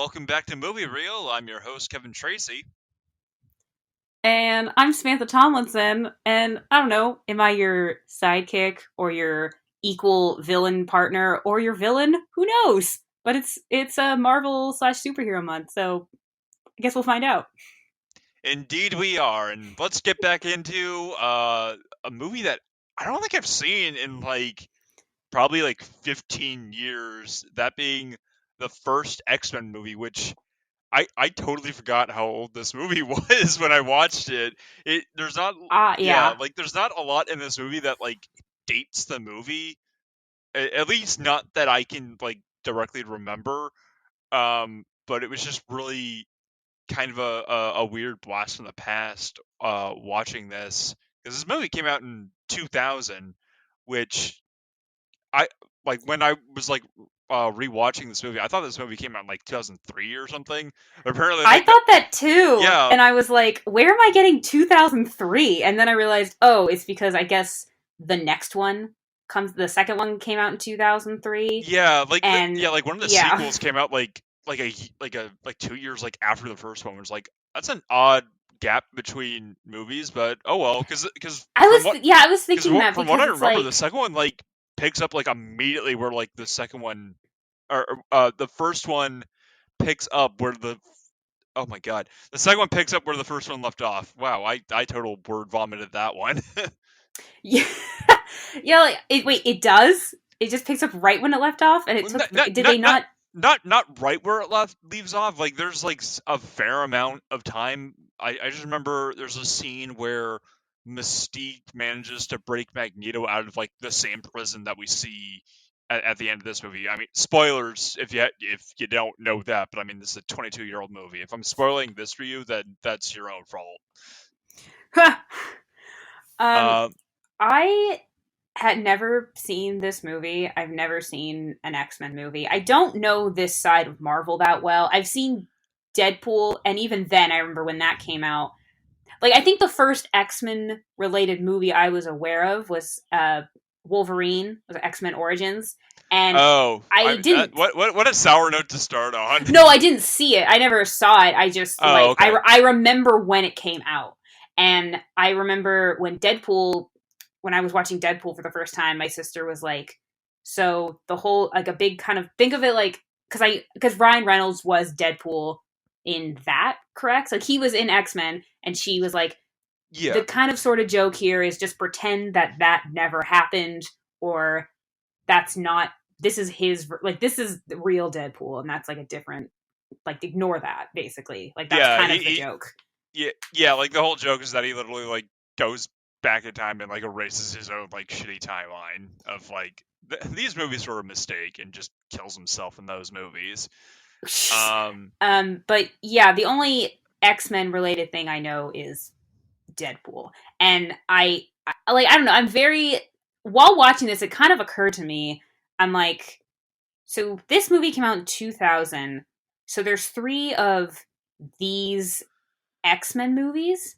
welcome back to Movie Reel. I'm your host, Kevin Tracy. And I'm Samantha Tomlinson, and I don't know, am I your sidekick or your equal villain partner or your villain? Who knows? But it's a Marvel slash superhero month, so I guess we'll find out. Indeed, we are. And let's get back into a movie that I don't think I've seen in probably 15 years. That being the first X-Men movie, which I totally forgot how old this movie was when I watched it. There's not, yeah, Yeah. there's not a lot in this movie that dates the movie, at least not that I can directly remember. But it was just really kind of a weird blast from the past watching this, because this movie came out in 2000, which I when I was rewatching this movie, I thought this movie came out in 2003 or something. Apparently, I thought that too, yeah, and I was like, where am I getting 2003? And then I realized, oh, it's because I guess the second one came out in 2003, yeah, and one of the yeah. sequels came out like 2 years after the first one. Was that's an odd gap between movies, but oh well, because I was thinking that from what because I it's remember, the like, second one picks up immediately where the second one, or the first one picks up where the oh my god, the second one picks up where the first one left off. Wow, I total word vomited that one. yeah, yeah. Wait, it does. It just picks up right when it left off, and it took. not, not Did not they not not? not right where it leaves off. There's a fair amount of time. I just remember there's a scene where Mystique manages to break Magneto out of the same prison that we see at the end of this movie. I mean, spoilers if you don't know that, but I mean, this is a 22-year-old movie. If I'm spoiling this for you, then that's your own fault. um, Uh, I had never seen this movie. I've never seen an X Men movie. I don't know this side of Marvel that well. I've seen Deadpool, and even then, I remember when that came out. Like, I think the first X Men related movie I was aware of was Wolverine, was X Men Origins, and oh, I didn't. what a sour note to start on. No, I didn't see it. I never saw it. I just Oh, like okay. I remember when it came out, and I remember when I was watching Deadpool for the first time. My sister was like, "So the whole like a big kind of think of it like because Ryan Reynolds was Deadpool in that, correct? Like he was in X Men, and she was like, Yeah. the kind of sort of joke here is just pretend that never happened, or that's not this is the real Deadpool, and that's like a different, like, ignore that, basically, like that's Yeah, kind of the joke. yeah, the whole joke is that he literally goes back in time and erases his own shitty timeline of these movies were a mistake and just kills himself in those movies. Um, But yeah, the only X-Men related thing I know is Deadpool, and I don't know, I'm very, while watching this, it kind of occurred to me, I'm like, so this movie came out in 2000, so there's three of these X-Men movies.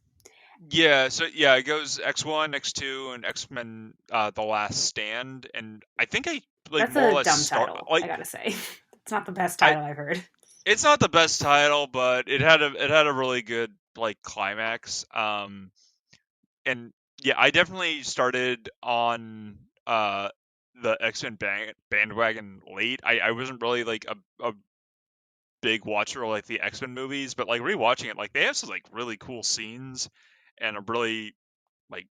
yeah, so yeah, it goes X1, X2, and X-Men: The Last Stand, and I think I That's more or a less dumb start title, I gotta say. It's not the best I title I've heard. it's not the best title, but it had a really good climax. And yeah, I definitely started on the X-Men bandwagon late. I wasn't really a big watcher of the X-Men movies, but rewatching it, they have some really cool scenes, and a really like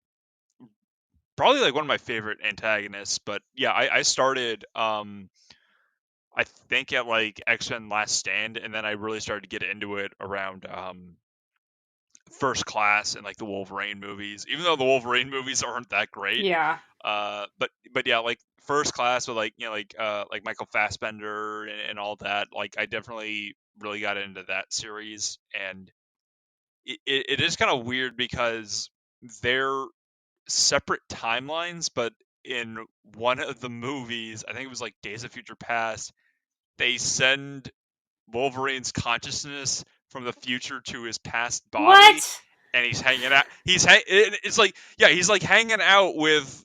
probably one of my favorite antagonists. But yeah, I started I think at X-Men Last Stand, and then I really started to get into it around First Class and the Wolverine movies, even though the Wolverine movies aren't that great. Yeah. But yeah, First Class with Michael Fassbender and all that. I definitely really got into that series, and it is kind of weird because they're separate timelines, but in one of the movies, I think it was Days of Future Past, they send Wolverine's consciousness from the future to his past body, What? and he's hanging out. It's yeah, he's hanging out with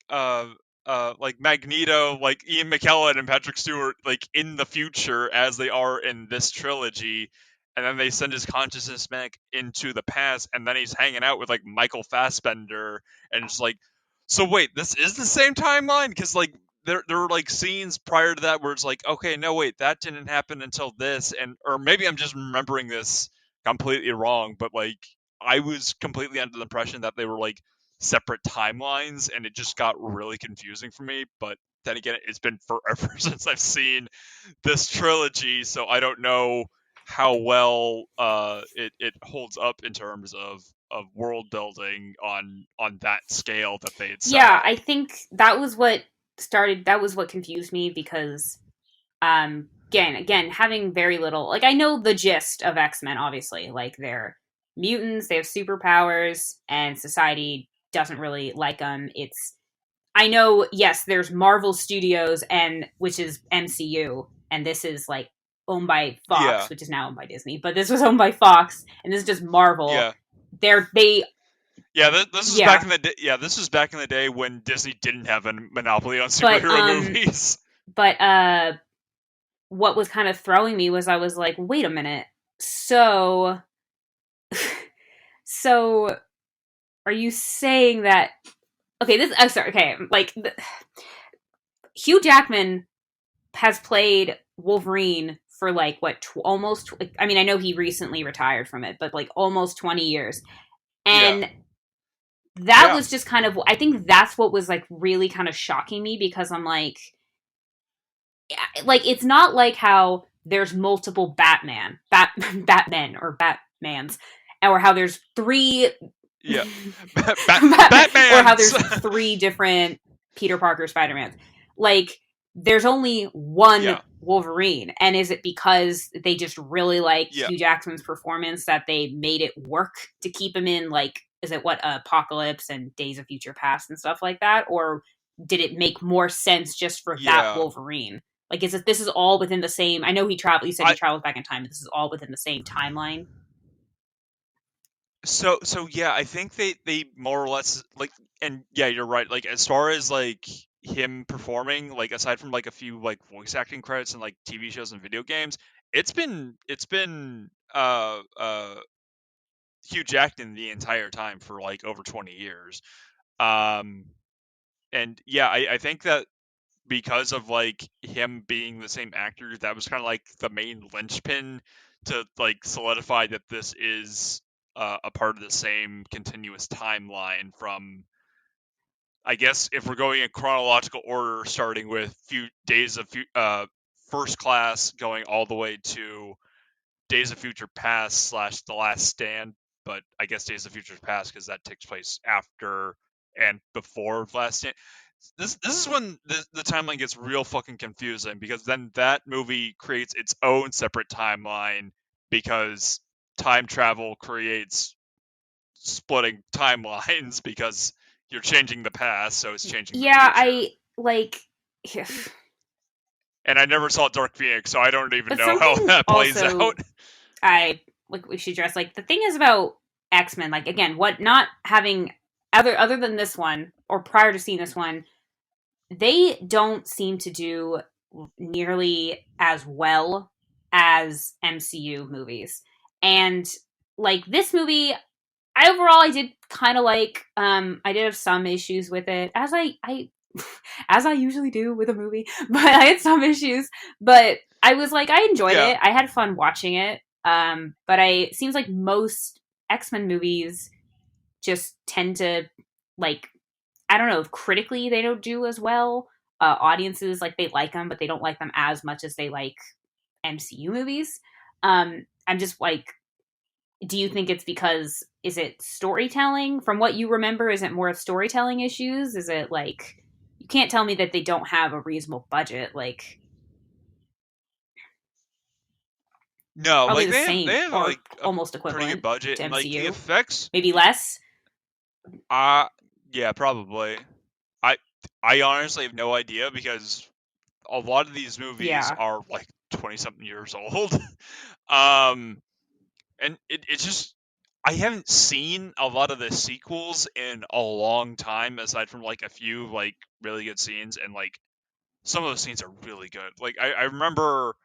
uh like Magneto, like Ian McKellen and Patrick Stewart, like in the future as they are in this trilogy, and then they send his consciousness back into the past, and then he's hanging out with like Michael Fassbender, and it's like, so wait, this is the same timeline? Because like there were like scenes prior to that where it's like, okay, no wait, that didn't happen until this, and or maybe I'm just remembering this completely wrong, but like I was completely under the impression that they were like separate timelines, and it just got really confusing for me. But then again, it's been forever since I've seen this trilogy, so I don't know how well it holds up in terms of world building on that scale that they had set Yeah, up. I think that was what confused me because again having very little, like, I know the gist of X-Men, obviously, like they're mutants, they have superpowers, and society doesn't really like them. It's I know, yes, there's Marvel Studios, and which is MCU, and this is like owned by Fox, Yeah, which is now owned by Disney, but this was owned by Fox, and this is just Marvel. yeah, They yeah. This is back Yeah, in the day. Yeah, this was back in the day when Disney didn't have a monopoly on but superhero movies. but what was kind of throwing me was I was like, wait a minute, so so are you saying that? Okay, this. I'm sorry. Okay, like Hugh Jackman has played Wolverine for like what almost. I mean, I know he recently retired from it, but like almost 20 years, Yeah, and that yeah, was just kind of. I think that's what was like really kind of shocking me because I'm like it's not like how there's multiple Batmen or Batmans, or how there's three yeah. or how Batman's. there's three different Peter Parker Spider-Mans. Like there's only one Yeah, Wolverine, and is it because they just really like yeah. Hugh Jackman's performance that they made it work to keep him in, like, is it what, Apocalypse and Days of Future Past and stuff like that, or did it make more sense just for that Yeah. Wolverine? Like, is it this is all within the same? I know he said he I travels back in time, but this is all within the same timeline. so yeah, I think they more or less like, and yeah, you're right. Like as far as like him performing, like aside from like a few like voice acting credits and like TV shows and video games, it's been Hugh Jackman the entire time for like over 20 years. Um and yeah, I think that because of like him being the same actor, that was kind of like the main linchpin to like solidify that this is a part of the same continuous timeline from, I guess, if we're going in chronological order, starting with few days of First Class, going all the way to Days of Future Past slash The Last Stand. But I guess Days of Future Past because that takes place after and before Last Stand. This is when the timeline gets real fucking confusing, because then that movie creates its own separate timeline because time travel creates splitting timelines because you're changing the past, so it's changing the Yeah, future. I like. And I never saw Dark Phoenix, so I don't even But know how something that plays also out. I like we should address, like, the thing is about X-Men, like, again, what not having other than this one, or prior to seeing this one, they don't seem to do nearly as well as MCU movies. And like this movie, I did kind of like. I did have some issues with it, as I as I usually do with a movie, but I had some issues. But I was like, I enjoyed Yeah, it. I had fun watching it. But it seems like most X-Men movies just tend to, like, I don't know, critically they don't do as well. Audiences, like, they like them, but they don't like them as much as they like MCU movies. I'm just like, do you think it's because, is it storytelling? From what you remember, is it more of storytelling issues? Is it like, you can't tell me that they don't have a reasonable budget? Like, no, probably like the they same have or like a almost pretty good equivalent budget, to and like the MCU. effects. Maybe less. Yeah, probably. I I honestly have no idea, because a lot of these movies Yeah. are like 20 something years old. um, and it's just I haven't seen a lot of the sequels in a long time, aside from like a few like really good scenes, and like some of those scenes are really good. Like I remember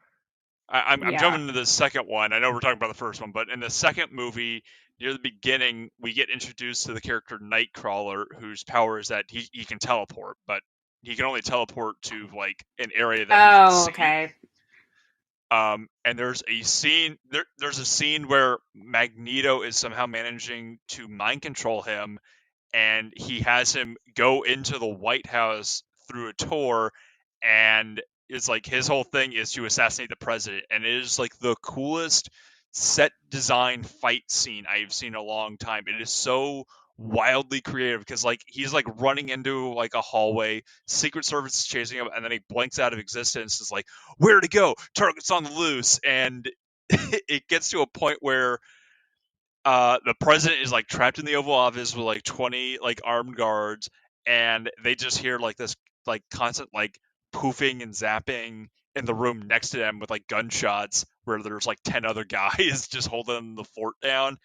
I'm Yeah. jumping into the second one. I know we're talking about the first one, but in the second movie, near the beginning, we get introduced to the character Nightcrawler, whose power is that he can teleport, but he can only teleport to like an area that he can Oh, see. okay. And there's a scene where Magneto is somehow managing to mind control him, and he has him go into the White House through a tour, and it's like his whole thing is to assassinate the president, and it is like the coolest set design fight scene I've seen in a long time. It is so wildly creative because like he's like running into like a hallway, Secret Service is chasing him, and then he blinks out of existence. It's like, where to go? Target's on the loose, and it gets to a point where the president is like trapped in the Oval Office with like 20 like armed guards, and they just hear like this like constant like poofing and zapping in the room next to them with like gunshots, where there's like 10 other guys just holding the fort down,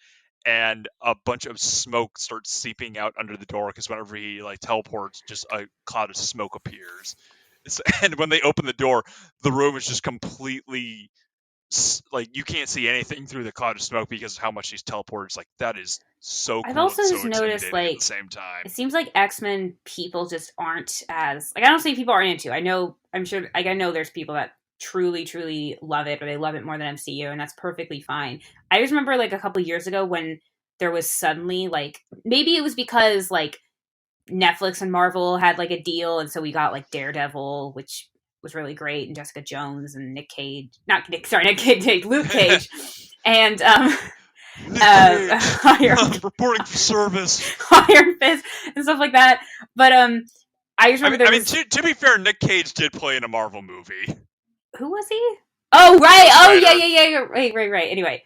and a bunch of smoke starts seeping out under the door because whenever he like teleports, just a cloud of smoke appears. And when they open the door, the room is just completely like you can't see anything through the cloud of smoke because of how much he's teleported. It's like that is so I've cool also and just so noticed, intimidating at the like, same time. it seems like X-Men people just aren't as, like, I don't say people aren't into. I know, I'm sure, like, I know there's people that truly, truly love it, or they love it more than MCU, and that's perfectly fine. I just remember, like, a couple years ago when there was suddenly, like, maybe it was because, like, Netflix and Marvel had, like, a deal, and so we got, like, Daredevil, which was really great, and Jessica Jones and Nick Cage, not Nick, sorry, Nick Cage, Luke Cage, and, Nick Cage, Iron I'm reporting for service. Iron Fist and stuff like that. But I just remember there I mean was, to be fair, Nick Cage did play in a Marvel movie, who was he? Oh right, Ghost oh yeah, Rider. yeah, yeah, yeah. Right. Anyway,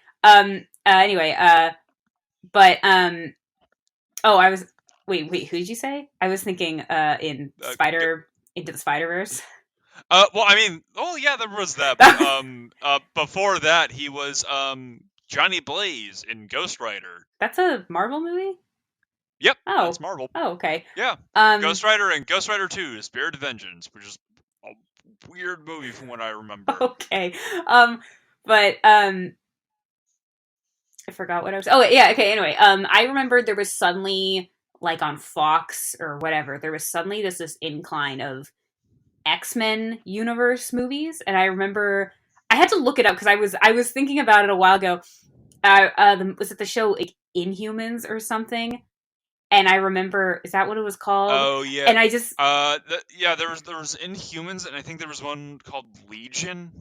but oh, I was wait, who did you say? I was thinking in Uh, Into the Spider-Verse. well, I mean, oh yeah, there was that, but That was, before that, he was Johnny Blaze in Ghost Rider. that's a Marvel movie. Yep, that's Oh, Marvel. oh, okay. Yeah, Um, Ghost Rider and Ghost Rider 2: Spirit of Vengeance, which is a weird movie from what I remember. okay. Um, but I forgot what I was. Oh yeah, okay. Anyway, I remembered there was suddenly, like, on Fox or whatever, there was suddenly this incline of X-Men universe movies, and I remember I had to look it up because I was thinking about it a while ago. Was it the show, like, Inhumans or something? And I remember, is that what it was called? Oh yeah, And I just, yeah. There was Inhumans, and I think there was one called Legion.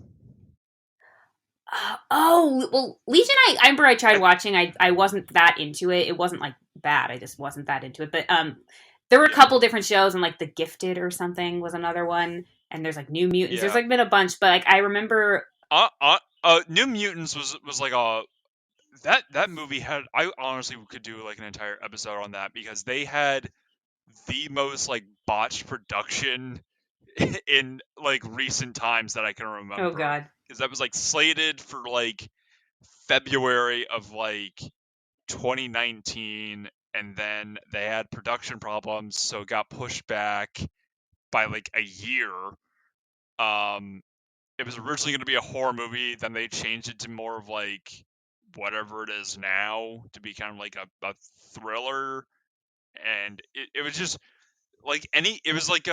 oh well, Legion. I remember I tried I, watching. I wasn't that into it. It wasn't, like, bad. I just wasn't that into it. But there were a yeah, couple different shows, and, like, The Gifted or something was another one. And there's, like, New Mutants. There's, yeah. like, been a bunch, but, like, I remember. New Mutants was like a that movie had. I honestly could do like an entire episode on that because they had the most like botched production in like recent times that I can Oh remember, God. because that was like slated for like February of like 2019, and then they had production problems, so it got pushed back by like a year. Um, it was originally going to be a horror movie, then they changed it to more of like whatever it is now to be kind of like a thriller, and it was just like it was like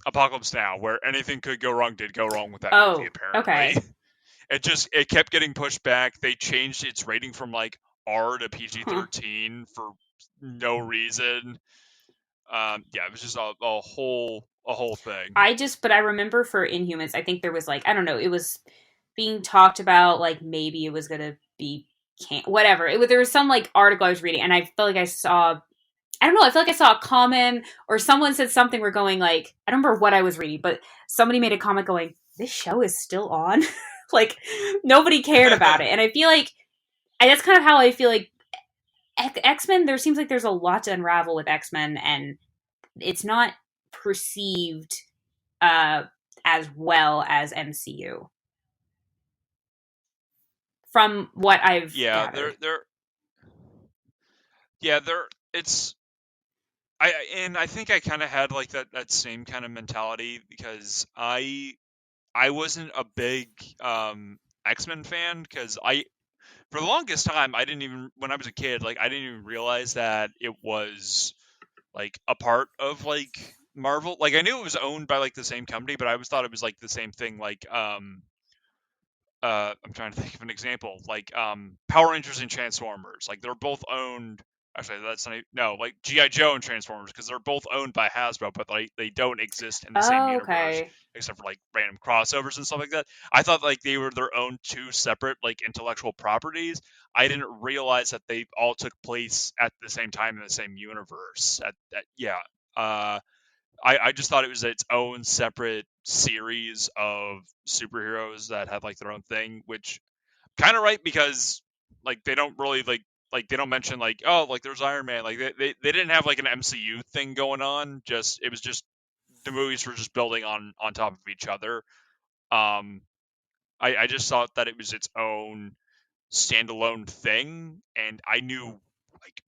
Apocalypse Now, where anything could go wrong did go wrong with that movie Oh, apparently. okay. It kept getting pushed back. They changed its rating from like R to Huh. PG-13 for no reason. Yeah, it was just a whole thing. But I remember for Inhumans, I think there was, like, I don't know, it was being talked about, like, maybe it was gonna be whatever. There was some, like, article I was reading, and I felt like I saw. I don't know. I feel like I saw a comment or someone said something. We're going, like, I don't remember what I was reading, but somebody made a comment going, "This show is still on." Like, nobody cared about it, and I feel like, and that's kind of how I feel like X Men. There seems like there's a lot to unravel with X Men, and it's not perceived uh, as well as MCU from what I've Yeah, gathered. Yeah, there it's I think I kind of had like that same kind of mentality because I wasn't a big X-Men fan because I for the longest time I didn't even when I was a kid like I didn't even realize that it was like a part of like Marvel. Like I knew it was owned by like the same company, but I always thought it was like the same thing. Like I'm trying to think of an example, like Power Rangers and Transformers. Like they're both owned. Actually, that's not no like GI Joe and Transformers because they're both owned by Hasbro, but like they don't exist in the same Oh, universe okay. except for like random crossovers and stuff like that. I thought like they were their own two separate like intellectual properties. I didn't realize that they all took place at the same time in the same universe. Yeah. Uh, I just thought it was its own separate series of superheroes that had like their own thing, which kind of right because like they don't really like they don't mention like oh like there's Iron Man like they didn't have like an MCU thing going on. Just it was just the movies were just building on top of each other. Um, I just thought that it was its own standalone thing, and I knew like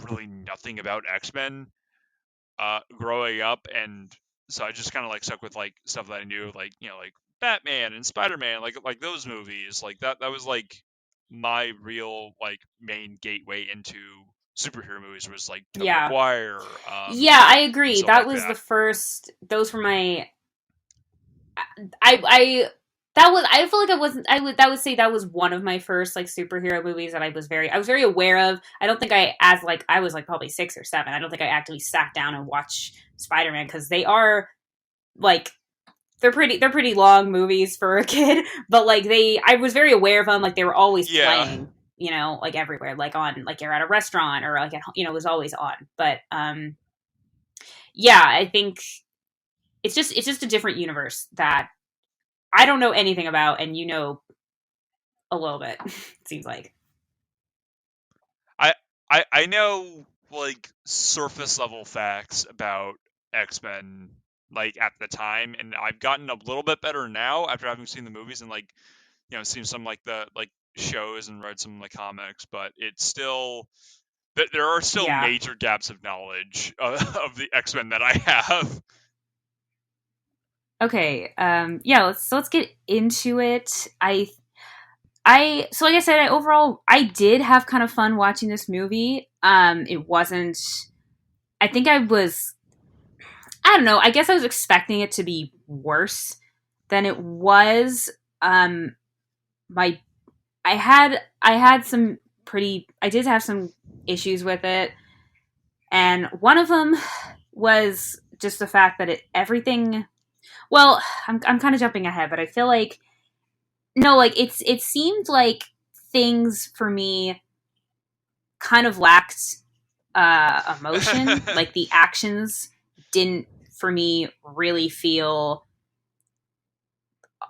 really nothing about X Men growing up, and so I just kind of like stuck with like stuff that I knew, like you know, like Batman and Spider Man, like those movies, like that was like my real like main gateway into superhero movies was like Tobey Yeah. Maguire, Yeah, I and agree. stuff That like was the that. first. Those were my. I that was. I feel like I wasn't. I would say that was one of my first like superhero movies that I was very aware of. I don't think I as like I was like probably 6 or 7. I don't think I actually sat down and watched Spider Man because they are like they're pretty long movies for a kid, but like they I was very aware of them. Like they were always Yeah, playing, you know, like everywhere, like on like you're at a restaurant or like at, you know, it was always on. But yeah, I think it's just a different universe that I don't know anything about, and you know a little bit. It seems like. I I know like surface level facts about X Men like at the time, and I've gotten a little bit better now after having seen the movies and like you know seen some like the like shows and read some like comics, but it's still there are still Yeah. major gaps of knowledge of the X Men that I have. Okay. Yeah. Let's get into it. I so like I said, I overall I did have kind of fun watching this movie. It wasn't. I think I was. I don't know. I guess I was expecting it to be worse than it was. Um, my I had some pretty. I did have some issues with it, and one of them was just the fact that it everything. Well, I'm kind of jumping ahead, but I feel like no, like it seemed like things for me kind of lacked emotion. Like the actions didn't for me really feel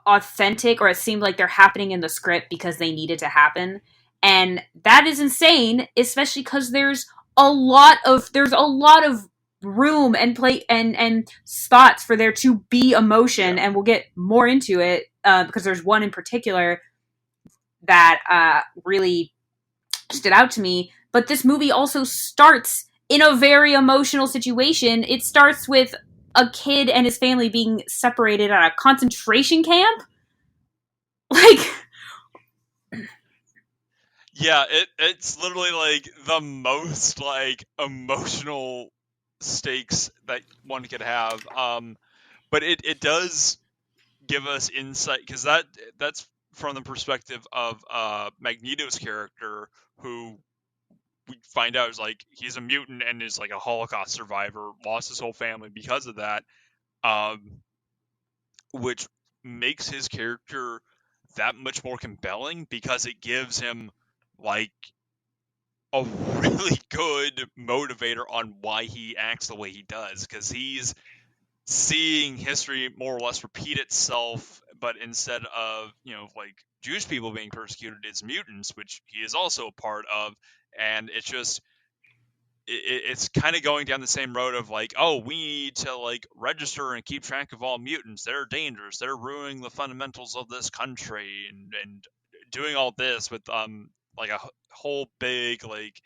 authentic, or it seemed like they're happening in the script because they needed to happen. And that is insane, especially because there's a lot of room and play and spots for there to be emotion, Yeah. and we'll get more into it because there's one in particular that really stood out to me. But this movie also starts in a very emotional situation. It starts with a kid and his family being separated at a concentration camp. Like, Yeah, it's literally like the most like emotional stakes that one could have. But it does give us insight because that's from the perspective of Magneto's character, who we find out is like he's a mutant and is like a Holocaust survivor, lost his whole family because of that, um, which makes his character that much more compelling because it gives him like a really good motivator on why he acts the way he does because he's seeing history more or less repeat itself, but instead of you know like Jewish people being persecuted, it's mutants, which he is also a part of, and it's just it's kind of going down the same road of like, oh, we need to like register and keep track of all mutants. They're dangerous. They're ruining the fundamentals of this country, and doing all this with like a whole big like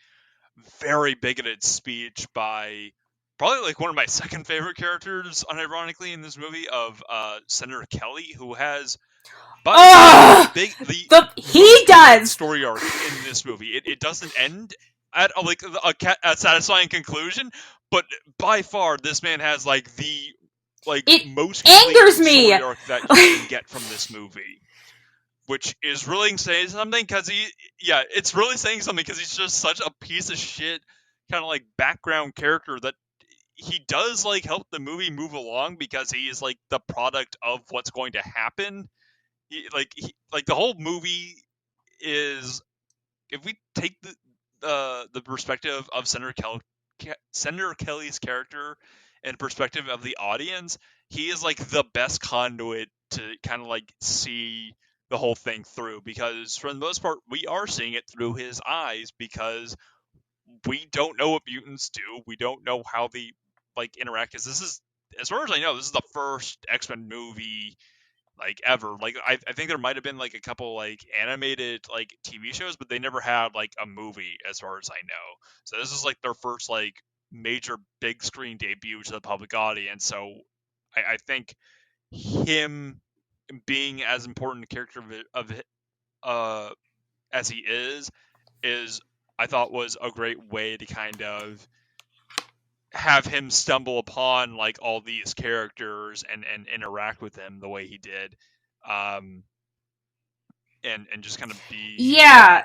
very bigoted speech by probably like one of my second favorite characters, unironically, in this movie, of Senator Kelly, who has by far Oh, the he most complete does. story arc in this movie. It doesn't end at a satisfying conclusion, but by far this man has like the It most angers complete me. story arc that you can get from this movie, which is really saying something because it's really saying something because he's just such a piece of shit kind of like background character that he does like help the movie move along because he is like the product of what's going to happen. Like the whole movie is, if we take the perspective of Senator Kelly's character and perspective of the audience, he is like the best conduit to kind of like see the whole thing through, because for the most part we are seeing it through his eyes, because we don't know what mutants do, we don't know how they like interact, because this is, as far as I know, this is the first X-Men movie like ever. Like I think there might have been like a couple like animated like TV shows, but they never had like a movie as far as I know. So this is like their first like major big screen debut to the public audience. So I think him being as important a character uh as he is I thought was a great way to kind of have him stumble upon like all these characters and interact with them the way he did. Um, and just kind of be Yeah,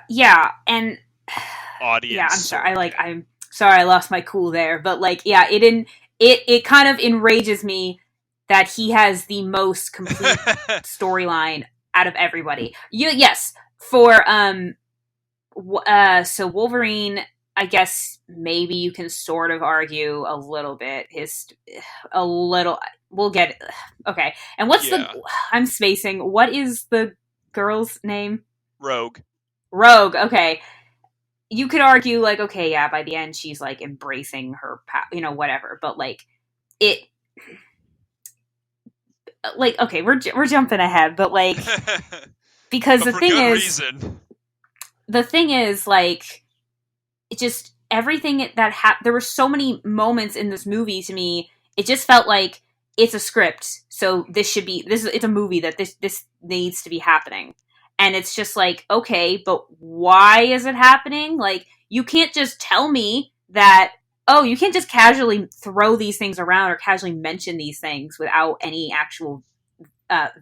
and yeah, audience I'm sorry I lost my cool there, but like, yeah, it kind of enrages me that he has the most complete storyline out of everybody. Yes, for so Wolverine, I guess maybe you can sort of argue a little bit a little. We'll get okay. And what's yeah, I'm spacing. What is the girl's name? Rogue. Rogue. Okay. You could argue like, okay, yeah, by the end she's like embracing her, whatever. But like it, like, okay, we're jumping ahead, but like, because But for good reason. the thing is like, it just everything that there were so many moments in this movie to me, it just felt like it's a script, so it's a movie that this needs to be happening. And it's just like, okay, but why is it happening? Like, you can't just tell me that, oh, you can't just casually throw these things around or casually mention these things without any actual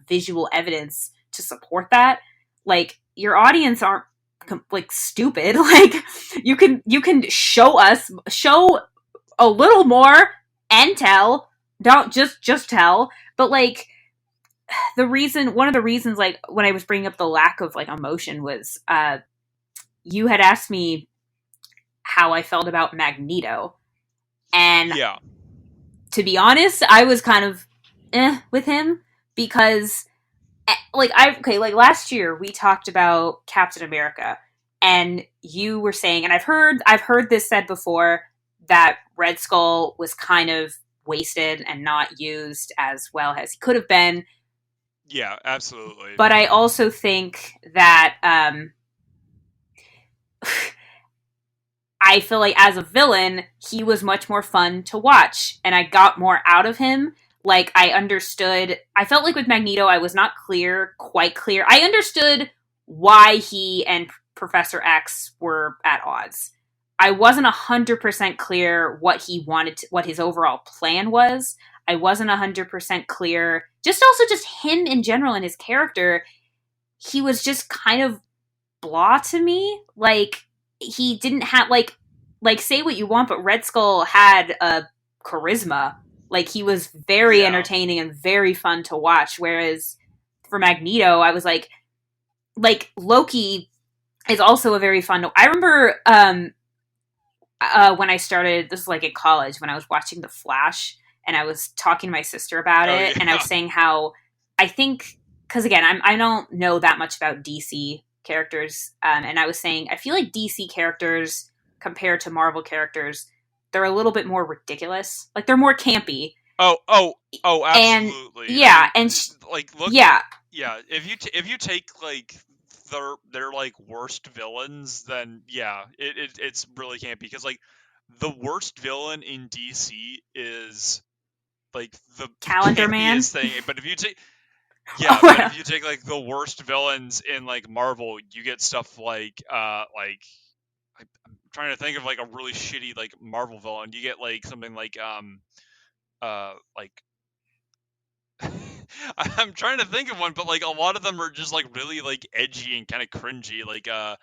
visual evidence to support that. Like, your audience aren't like stupid. Like, you can show a little more and tell. Don't just tell. But like, one of the reasons, like, when I was bringing up the lack of like emotion was you had asked me how I felt about Magneto, and Yeah. to be honest, I was kind of with him, because like, like last year we talked about Captain America, and you were saying, and I've heard this said before, that Red Skull was kind of wasted and not used as well as he could have been. Yeah, absolutely. But I also think that I feel like as a villain, he was much more fun to watch, and I got more out of him. Like, I felt like with Magneto, I was not quite clear. I understood why he and Professor X were at odds. I wasn't 100% clear what what his overall plan was. I wasn't 100% clear. Just him in general and his character. He was just kind of blah to me. Like, he didn't have say what you want, but Red Skull had a charisma. Like, he was very entertaining and very fun to watch. Whereas for Magneto, I was like Loki is also a very fun. I remember when I started, this is like in college, when I was watching The Flash, and I was talking to my sister about it, and I was saying how I think, because again, I don't know that much about DC characters, and I was saying I feel like DC characters compared to Marvel characters, they're a little bit more ridiculous. Like, they're more campy. Oh, absolutely. And yeah, look. Yeah. Yeah, if you take like their like worst villains, then yeah, it's really can't, because like the worst villain in DC is like the Calendar Man. campiest thing. But if you take Oh, yeah, but well. if you take like the worst villains in like Marvel, you get stuff like I'm trying to think of like a really shitty like Marvel villain. You get like something like I'm trying to think of one, but like a lot of them are just like really like edgy and kind of cringy. Like I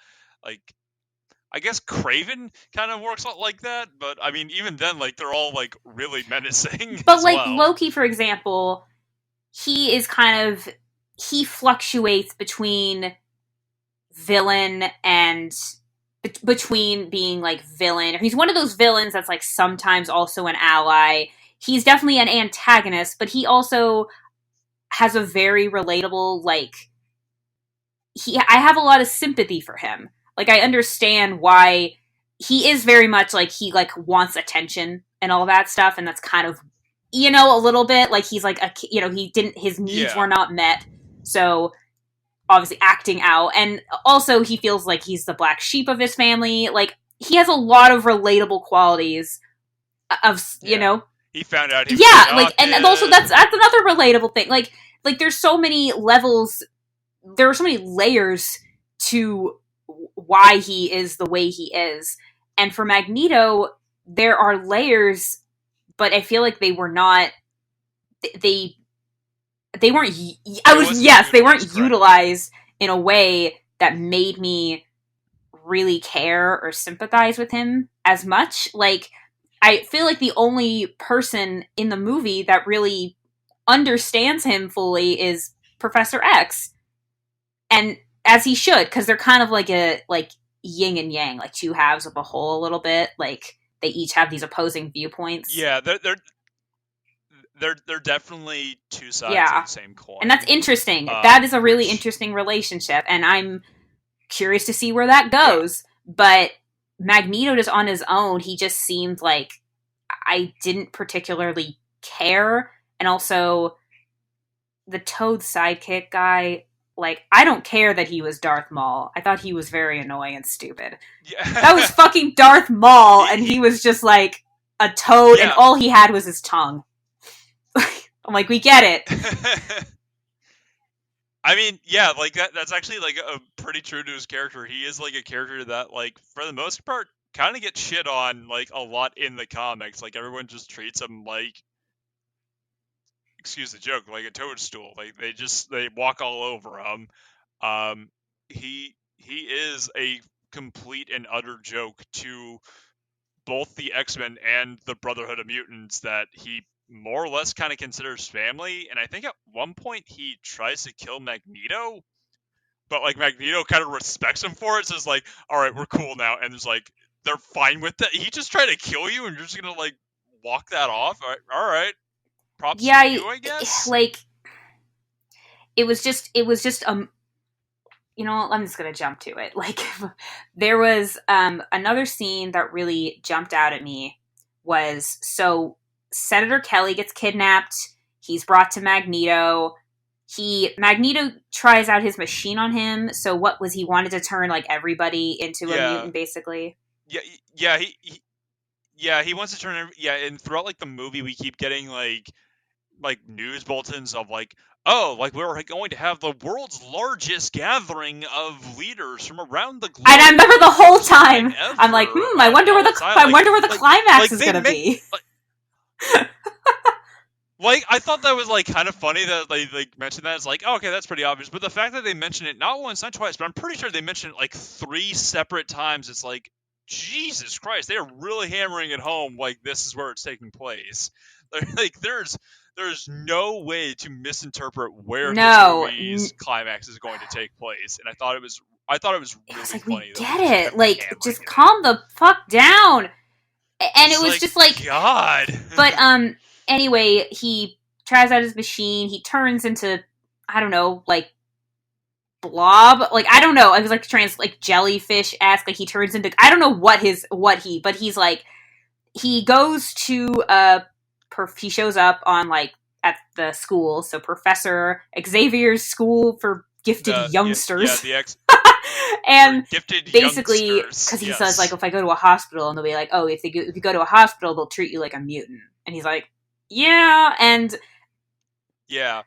guess Craven kind of works out like that, but I mean even then like they're all like really menacing But as like well. Loki, for example, he is kind of he fluctuates between villain and between being like villain. He's one of those villains that's like sometimes also an ally. He's definitely an antagonist, but he also has a very relatable like I have a lot of sympathy for him. Like I understand why he is very much like he like wants attention and all that stuff, and that's kind of a little bit like he's like he didn't his needs Yeah. were not met, so obviously acting out, and also he feels like he's the black sheep of his family. Like he has a lot of relatable qualities of He found out he was yeah, like, adopted. and also that's another relatable thing. Like there's so many levels, there are so many layers to why he is the way he is. And for Magneto, there are layers, but I feel like they were not they they weren't I was yes, they weren't utilized in a way that made me really care or sympathize with him as much. Like I feel like the only person in the movie that really understands him fully is Professor X. And as he should, because they're kind of like a like yin and yang, like two halves of a whole a little bit. Like they each have these opposing viewpoints. Yeah, they're definitely two sides Yeah. of the same coin. And that's interesting. That is a really interesting relationship, and I'm curious to see where that goes. Yeah. But Magneto, just on his own, he just seemed like I didn't particularly care. And also, the Toad sidekick guy, like, I don't care that he was Darth Maul. I thought he was very annoying and stupid. Yeah. That was fucking Darth Maul, and he was just like a toad, yeah. And all he had was his tongue. I'm like, we get it. I mean, yeah, like that's actually like a pretty true to his character. He is like a character that, like, for the most part, kind of gets shit on like a lot in the comics. Like everyone just treats him like, excuse the joke, like a toadstool. Like they walk all over him. He is a complete and utter joke to both the X-Men and the Brotherhood of Mutants that he more or less kind of considers family. And I think at one point he tries to kill Magneto, but like Magneto kind of respects him for it. So it's like, all right, we're cool now. And there's like, they're fine with that. He just tried to kill you and you're just going to like walk that off. All right. Props to you, I guess. Like, it was just you know, I'm just gonna jump to it. Like, there was another scene that really jumped out at me was, so Senator Kelly gets kidnapped. He's brought to Magneto. Magneto tries out his machine on him. So what was he wanted to turn like everybody into a mutant, basically? Yeah, he wants to turn. Yeah, and throughout like the movie, we keep getting like news bulletins of like, oh, like we're going to have the world's largest gathering of leaders from around the globe. And I remember the whole time, I'm like, I wonder where the climax is going to be. Like, I thought that was like kind of funny that they like mentioned that. It's like, oh, okay, that's pretty obvious. But the fact that they mentioned it not once, not twice, but I'm pretty sure they mentioned it like 3 separate times. It's like, Jesus Christ, they are really hammering it home. Like, this is where it's taking place. Like, there's no way to misinterpret where this movie's climax is going to take place. And I thought it was really like, funny. We get it. Like, just calm the fuck down. And it was like, just like, God. But anyway, he tries out his machine. He turns into, I don't know, like blob. Like, I don't know. I was like like jellyfish-esque. Like, he turns into, I don't know but he's like, he goes to he shows up on like at the school. So Professor Xavier's school for gifted youngsters. Yeah, And gifted basically, youngsters. because he Yes. says, like, if I go to a hospital, and they'll be like, oh, if you go to a hospital, they'll treat you like a mutant. And he's like, yeah, and yeah,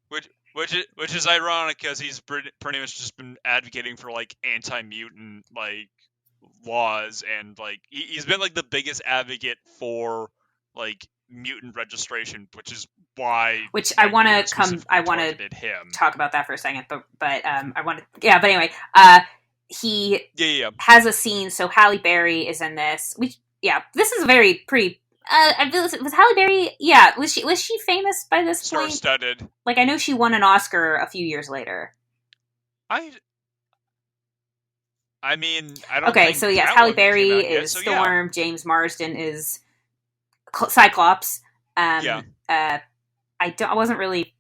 which is ironic because he's pretty much just been advocating for like anti-mutant like laws, and like he's been like the biggest advocate for like mutant registration, which is why which I want to specifically targeted him. talk about that for a second, but I want to, yeah, but anyway, he has a scene. So Halle Berry is in this. This is a very pretty. Was Halle Berry? Yeah, was she famous by this point? Star-studded. Like, I know she won an Oscar a few years later. I mean, I don't. Okay, so yes, Halle Berry is Storm. Yeah. James Marsden is Cyclops. I wasn't really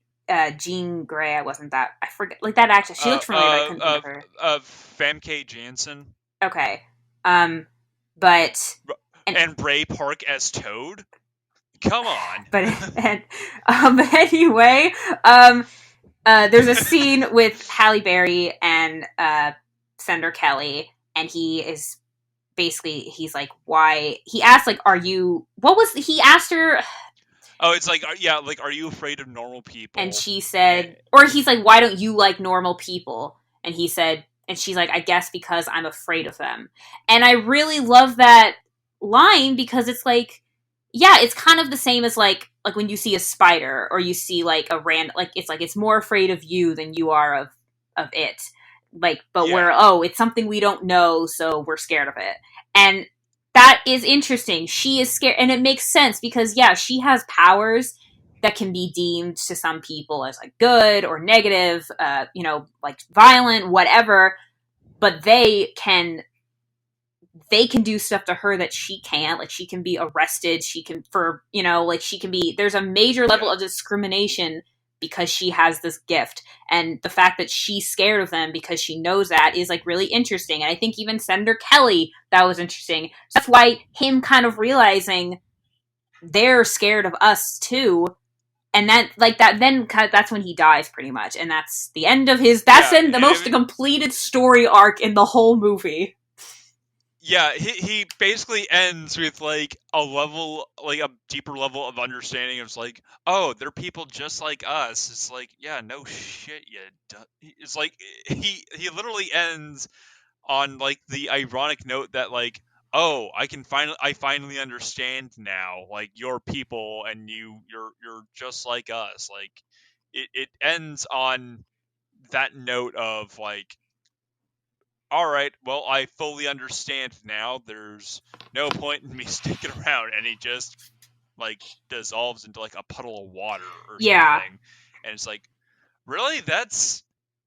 Jean Grey. I wasn't that. I forget. Like, that actress. She looked familiar. But I couldn't think of her. Famke Janssen. Okay. But and Bray Park as Toad. Come on. But anyway, there's a scene with Halle Berry and Senator Kelly, and he is basically, he's like, why? He asked, like, he asked her. Oh, it's like, yeah, like, are you afraid of normal people? And she said, or he's like, why don't you like normal people? And he said, and she's like, I guess because I'm afraid of them. And I really love that line, because it's like, yeah, it's kind of the same as like when you see a spider, or you see like a it's more afraid of you than you are of it. Like, but it's something we don't know, so we're scared of it. And that is interesting. She is scared, and it makes sense because, yeah, she has powers that can be deemed to some people as like good or negative, like violent, whatever. But they can do stuff to her that she can't. Like, she can be arrested. She can, there's a major level of discrimination because she has this gift. And the fact that she's scared of them because she knows that is like really interesting. And I think even Senator Kelly, that was interesting. So that's why him kind of realizing they're scared of us too. And that's when he dies, pretty much. And that's the end of the most completed story arc in the whole movie. Yeah, he basically ends with like a deeper level of understanding. It's like, oh, they're people just like us. It's like, yeah, no shit, it's like he literally ends on like the ironic note that like, oh, I finally understand now. Like, you're people, and you're just like us. Like, it ends on that note of like, all right, well, I fully understand now. There's no point in me sticking around. And he just like dissolves into like a puddle of water or something. And it's like, really? That's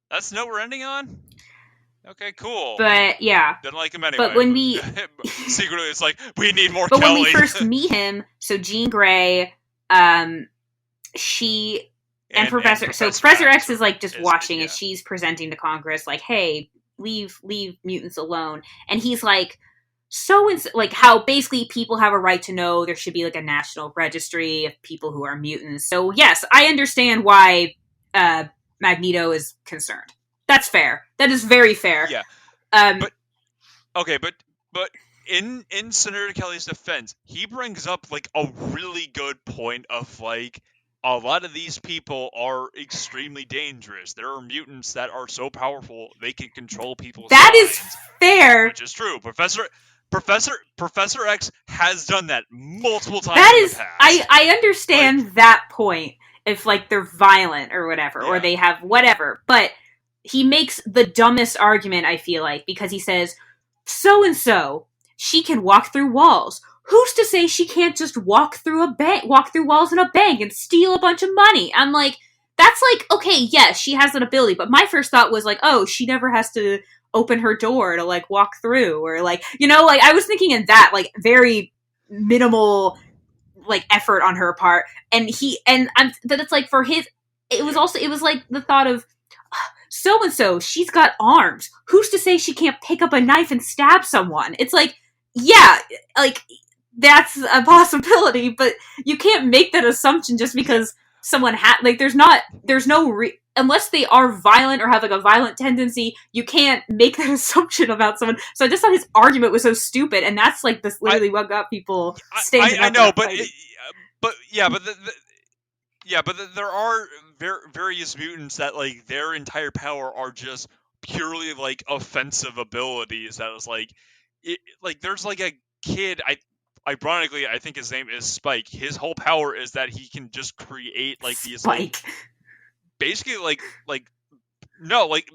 the note we're ending on? Okay, cool. But yeah, didn't like him anyway. But when we secretly, it's like, we need more. But Kelly. when we first meet him, so Jean Grey, she and Professor X is like just watching, and she's presenting to Congress like, hey, leave mutants alone. And he's like, like, how basically people have a right to know. There should be like a national registry of people who are mutants. So yes, I understand why Magneto is concerned. That's fair. That is very fair. Yeah. But in Senator Kelly's defense, he brings up like a really good point of like, a lot of these people are extremely dangerous. There are mutants that are so powerful they can control people's minds. That is fair. Which is true. Professor X has done that multiple times in the past. I understand that point. If like they're violent or whatever, or they have whatever. But he makes the dumbest argument, I feel like, because he says, so and so, she can walk through walls. Who's to say she can't just walk through walls in a bank and steal a bunch of money? I'm like, that's like, okay, yes, she has that ability. But my first thought was like, oh, she never has to open her door to like walk through, or like, like I was thinking in that like very minimal like effort on her part. And that it's like for his, it was like the thought of, so and so, she's got arms. Who's to say she can't pick up a knife and stab someone? It's like, yeah, like, that's a possibility, but you can't make that assumption just because someone there's no unless they are violent or have like a violent tendency, you can't make that assumption about someone. So I just thought his argument was so stupid, and that's like this literally what got people standing up. I know, but there are various mutants that like their entire power are just purely like offensive abilities. That is like, like there's like a kid. Ironically, I think his name is Spike. His whole power is that he can just create like these like basically like no like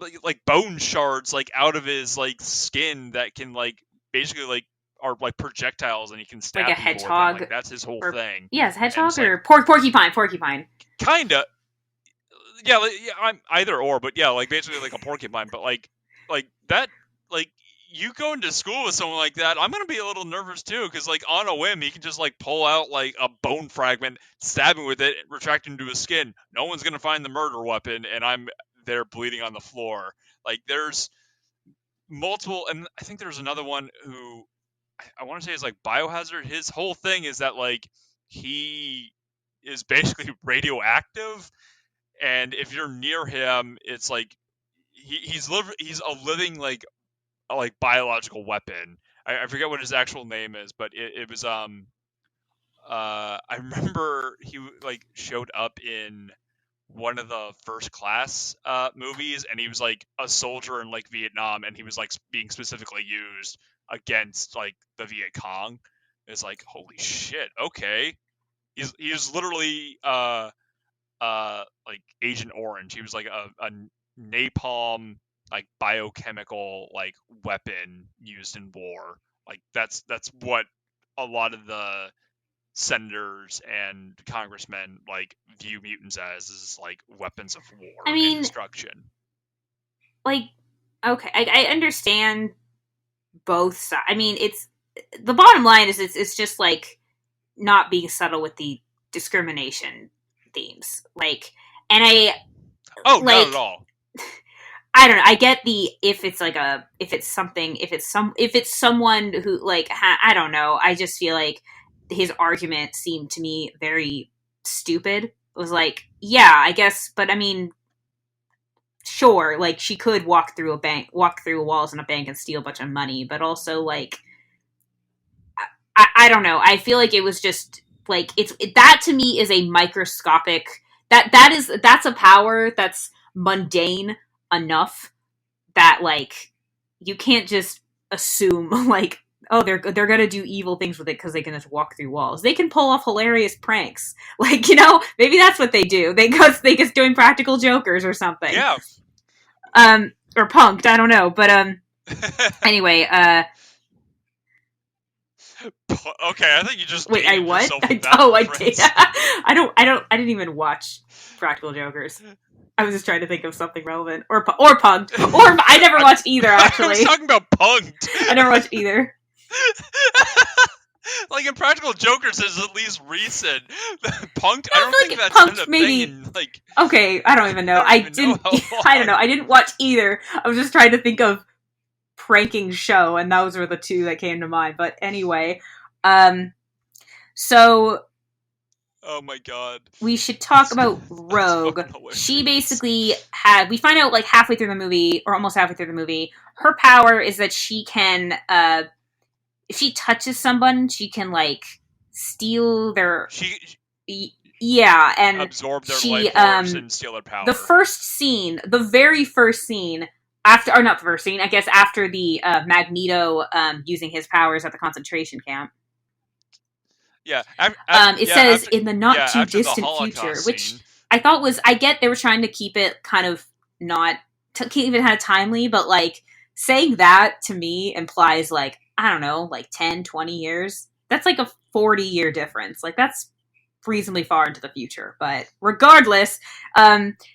bone shards like out of his like skin that can like basically like are like projectiles, and he can stab like a people hedgehog. with them. Like, that's his whole thing. Yes, hedgehog or like, porcupine. Kinda. Yeah, I'm either or, but yeah, like basically like a porcupine, but like that, like you go into school with someone like that, I'm gonna be a little nervous too, because like on a whim he can just like pull out like a bone fragment, stab him with it, retract into his skin. No one's gonna find the murder weapon, and I'm there bleeding on the floor. Like there's multiple, and I think there's another one who I want to say is like Biohazard. His whole thing is that like he is basically radioactive, and if you're near him, it's like he's a living like biological weapon. I forget what his actual name is, but it was I remember he like showed up in one of the First Class movies, and he was like a soldier in like Vietnam, and he was like being specifically used against like the Viet Cong. It's like, holy shit, okay. He's literally like Agent Orange. He was like a napalm like biochemical like weapon used in war. Like that's what a lot of the senators and congressmen like view mutants as, is like weapons of war and destruction. Like, okay, I understand both sides. I mean, it's the bottom line is it's just like not being subtle with the discrimination themes. Like, and I like, not at all. I don't know. I get the if it's someone who like I don't know. I just feel like his argument seemed to me very stupid. It was like, yeah, I guess, but I mean, sure, like she could walk through walls in a bank and steal a bunch of money, but also like, I don't know. I feel like it was just like that to me is a microscopic that's a power that's mundane enough that like you can't just assume like, oh, they're gonna do evil things with it because they can just walk through walls. They can pull off hilarious pranks, like, you know, maybe that's what they do. They just doing practical jokers or something. Yeah. Or punked. I don't know, but anyway. Okay, I think you just wait. I what? I did. I didn't even watch Practical Jokers. I was just trying to think of something relevant, or punked, or I never watched either. Actually, I was talking about punked. I never watched either. Like Impractical Jokers is at least recent. Punked, I don't think that's been a thing in, like. Okay, I don't even know. I don't know. I didn't watch either. I was just trying to think of pranking show, and those were the two that came to mind. But anyway, so. Oh my god. We should talk about Rogue. She basically we find out like halfway through the movie, or almost halfway through the movie, her power is that she can, if she touches someone, she can like steal their... Yeah, and absorb their life force and steal their power. The very first scene, after the Magneto using his powers at the concentration camp. Yeah. It says in the not too distant future, which I thought was, I get they were trying to keep it kind of not, keep it kind of timely, but like saying that to me implies like, I don't know, like 10, 20 years. That's like a 40-year difference. Like that's reasonably far into the future, but regardless,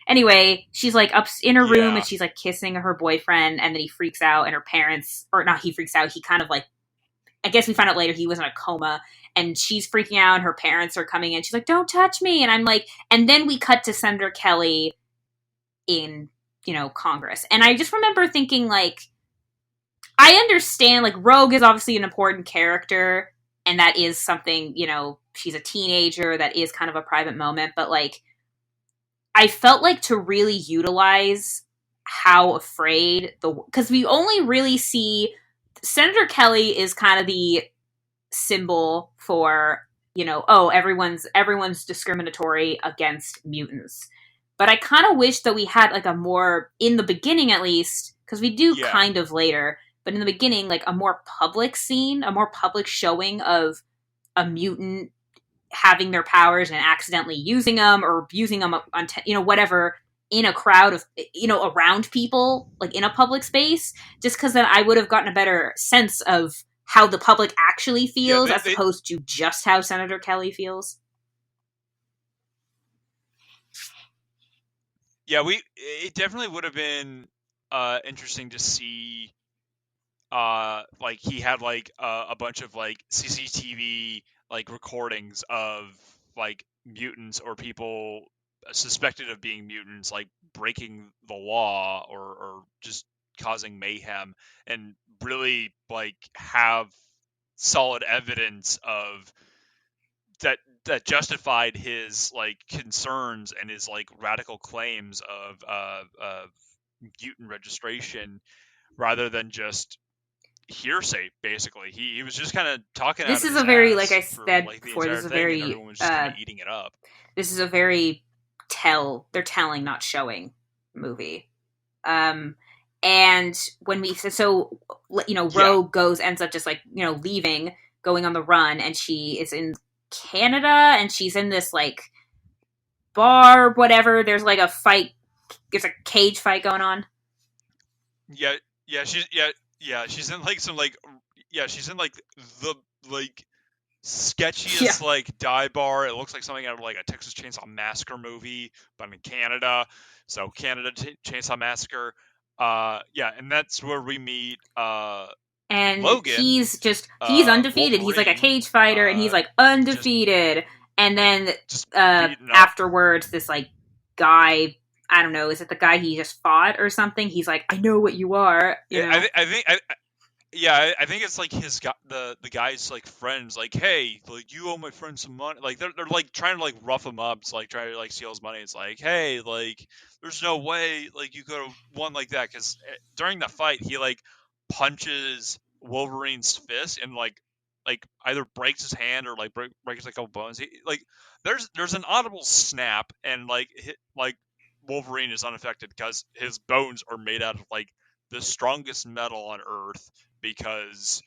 anyway, she's like up in her room and she's like kissing her boyfriend, and then he freaks out, and her parents, or not he freaks out, he kind of like, I guess we find out later he was in a coma, and she's freaking out, and her parents are coming in. She's like, don't touch me. And I'm like, and then we cut to Senator Kelly in, you know, Congress. And I just remember thinking like, I understand, like, Rogue is obviously an important character, and that is something, you know, she's a teenager, that is kind of a private moment, but like, I felt like to really utilize how afraid because we only really see Senator Kelly is kind of the symbol for, oh, everyone's discriminatory against mutants. But I kind of wish that we had like a more, in the beginning at least, because we do Yeah. kind of later, but in the beginning, like a more public scene, a more public showing of a mutant having their powers and accidentally using them, or using them on whatever, in a crowd of, around people, like in a public space, just because then I would have gotten a better sense of how the public actually Yeah, feels, as opposed to just how Senator Kelly feels. Yeah, it definitely would have been interesting to see, like he had like a bunch of like CCTV like recordings of like mutants or people suspected of being mutants like breaking the law, or just causing mayhem, and really like have solid evidence of that justified his like concerns and his like radical claims of mutant registration, rather than just hearsay. Basically, he was just kind of talking out This of is his a very, like I ass for said like the before, this entire is a thing, and very everyone was just kind of eating it up. this is a very they're telling, not showing movie. And when we, Ro ends up just like, leaving, going on the run, and she is in Canada, and she's in this like bar, whatever. There's like a fight, there's a cage fight going on. Yeah, she's in like some like she's in like the like sketchiest like dive bar. It looks like something out of like a Texas Chainsaw Massacre movie, but in Canada. So Canada Chainsaw Massacre. And that's where we meet and Logan. He's undefeated. Wolverine, he's like a cage fighter, and he's like undefeated. And then afterwards, this like guy, I don't know, is it the guy he just fought or something? He's like, I know what you are. I think it's like the guy's like friends, like, hey, like you owe my friend some money. Like they're like trying to like rough him up, to like try to like steal his money. It's like, hey, like there's no way like you could have won like that, because during the fight he like punches Wolverine's fist and like either breaks his hand or like breaks like a couple bones. Like there's an audible snap, and like Wolverine is unaffected because his bones are made out of like the strongest metal on Earth. Because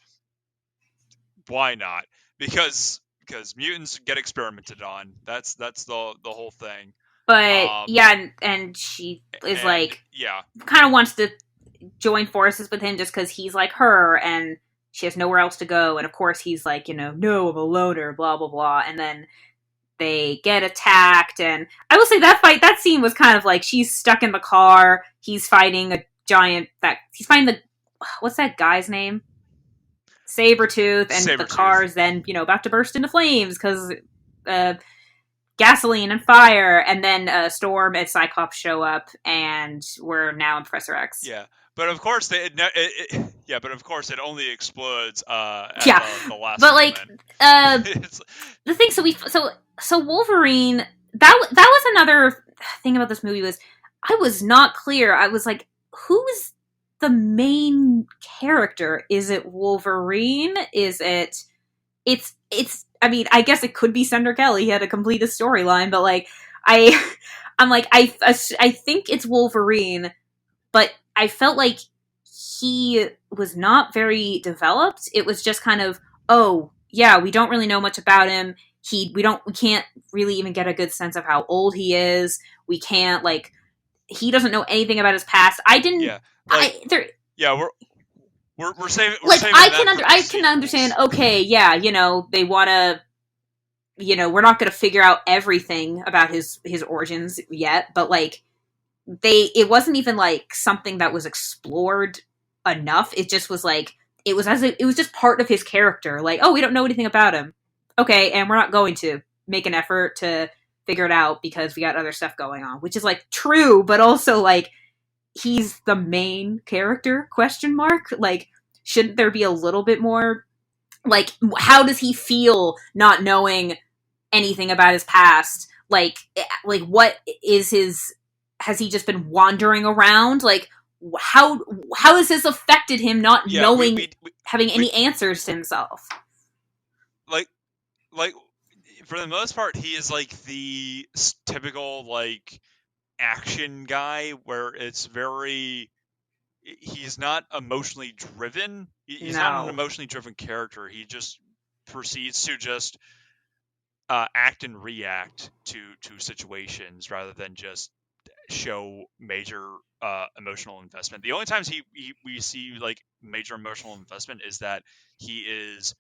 why not? Because mutants get experimented on. That's the whole thing. But and she is like, kind of wants to join forces with him just because he's like her, and she has nowhere else to go. And of course he's like, no, I'm a loner, blah blah blah. And then they get attacked, and I will say that scene was kind of like, she's stuck in the car. He's fighting he's fighting the, what's that guy's name? Sabretooth, and the car's then, about to burst into flames because gasoline and fire, and then Storm and Cyclops show up, and we're now in Professor X. Yeah, but of course it only explodes at the last. But like the thing, so Wolverine. That was another thing about this movie, was I was not clear. I was like, who is the main character? Is it Wolverine? Is it? It's. I mean, I guess it could be Senator Kelly. He had to complete a storyline, but like, I'm like, I think it's Wolverine, but I felt like he was not very developed. It was just kind of, oh yeah, we don't really know much about him. We can't really even get a good sense of how old he is. We can't, like, he doesn't know anything about his past. I didn't. Yeah. We're saving. I can understand. Okay, yeah, they want to. We're not going to figure out everything about his origins yet, but like, it wasn't even like something that was explored enough. It just was like, it was just part of his character. Like, oh, we don't know anything about him. Okay, and we're not going to make an effort to figure it out because we got other stuff going on, which is like true, but also like, he's the main character, ? Like, shouldn't there be a little bit more, like, how does he feel not knowing anything about his past? like what is his, has he just been wandering around? Like how has this affected him not Yeah, knowing, having we any answers to himself? like like for the most part, he is like the typical like action guy where it's very, he's not emotionally driven. He's not an No. emotionally driven character. He just proceeds to just act and react to situations rather than just show major emotional investment. The only times we see like major emotional investment is that he is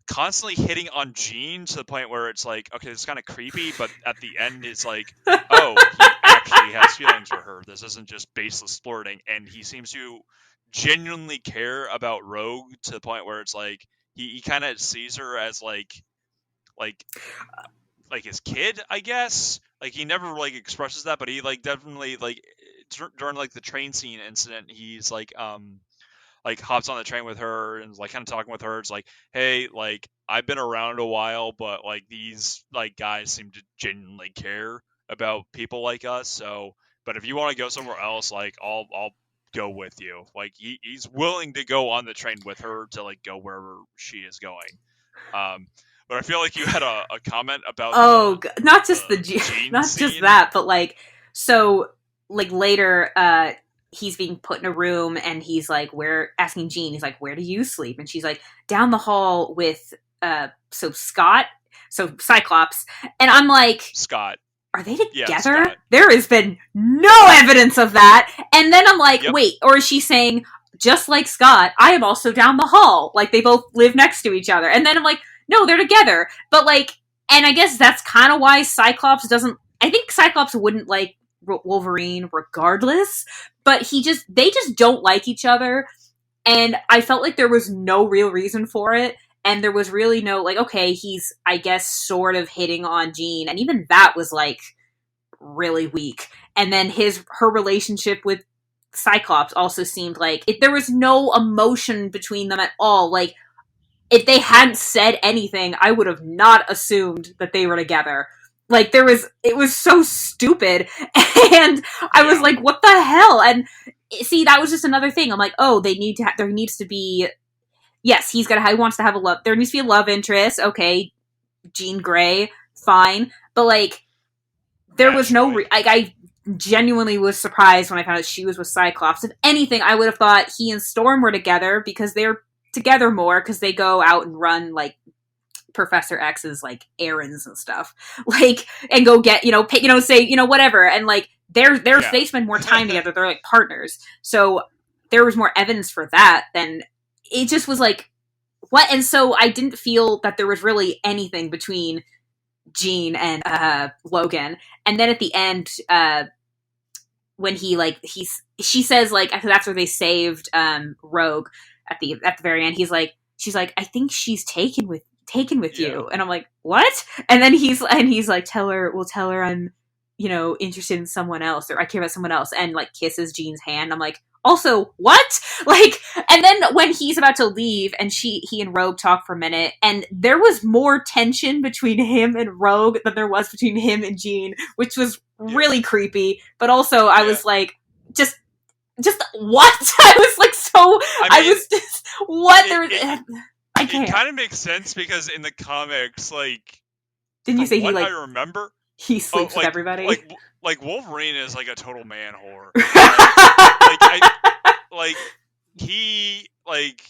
constantly hitting on Jean to the point where it's like, okay, it's kind of creepy, but at the end it's like, oh, he actually has feelings for her. This isn't just baseless flirting, and he seems to genuinely care about Rogue to the point where it's like he kind of sees her as like like his kid, I guess. Like he never like expresses that, but he like definitely like during like the train scene incident, he's like hops on the train with her and like kind of talking with her. It's like, hey, like I've been around a while, but like these like guys seem to genuinely care about people like us. So, but if you want to go somewhere else, like I'll go with you. Like he's willing to go on the train with her to like go wherever she is going. Um, but I feel like you had a comment about Oh, not just the Gene not just scene. that, but like, so like later, he's being put in a room and he's like, where, asking Jean, he's like, where do you sleep? And she's like, down the hall with so Scott, so Cyclops. And I'm like, Scott. are they Yeah, together? Scott. There has been no evidence of that. And then I'm like, Yep. wait, or is she saying, just like Scott, I am also down the hall. Like they both live next to each other. And then I'm like, no, they're together. But like, and I guess that's kind of why Cyclops doesn't, I think Cyclops wouldn't like Wolverine regardless, but they just don't like each other. And I felt like there was no real reason for it. And there was really no, like, okay, he's, I guess, sort of hitting on Jean. And even that was, like, really weak. And then her relationship with Cyclops also seemed like there was no emotion between them at all. Like, if they hadn't said anything, I would have not assumed that they were together. Like, it was so stupid. And I was like, what the hell? And see, that was just another thing. I'm like, oh, there needs to be, yes, he wants to have a love, there needs to be a love interest. Okay, Jean Grey, fine. But like, there was no, like, I genuinely was surprised when I found out she was with Cyclops. If anything, I would have thought he and Storm were together because they're together more because they go out and run like Professor X's like errands and stuff, like, and go get, say, whatever, and like they spend more time together. They're like partners, so there was more evidence for that than it just was like what. And so I didn't feel that there was really anything between Jean and Logan. And then at the end, when she says like that's where they saved Rogue at the very end. She's like, I think she's taken with you. And I'm like, what? And then he's like, tell her I'm, interested in someone else, or I care about someone else, and like kisses Jean's hand. I'm like, also, what? Like, and then when he's about to leave and he and Rogue talk for a minute, and there was more tension between him and Rogue than there was between him and Jean, which was really creepy. But also I was like, just what? I was like, so I was just, what? I can't. It kind of makes sense because in the comics, like, didn't you say he like, I remember, he sleeps with everybody? Like Wolverine is like a total man whore. Like he like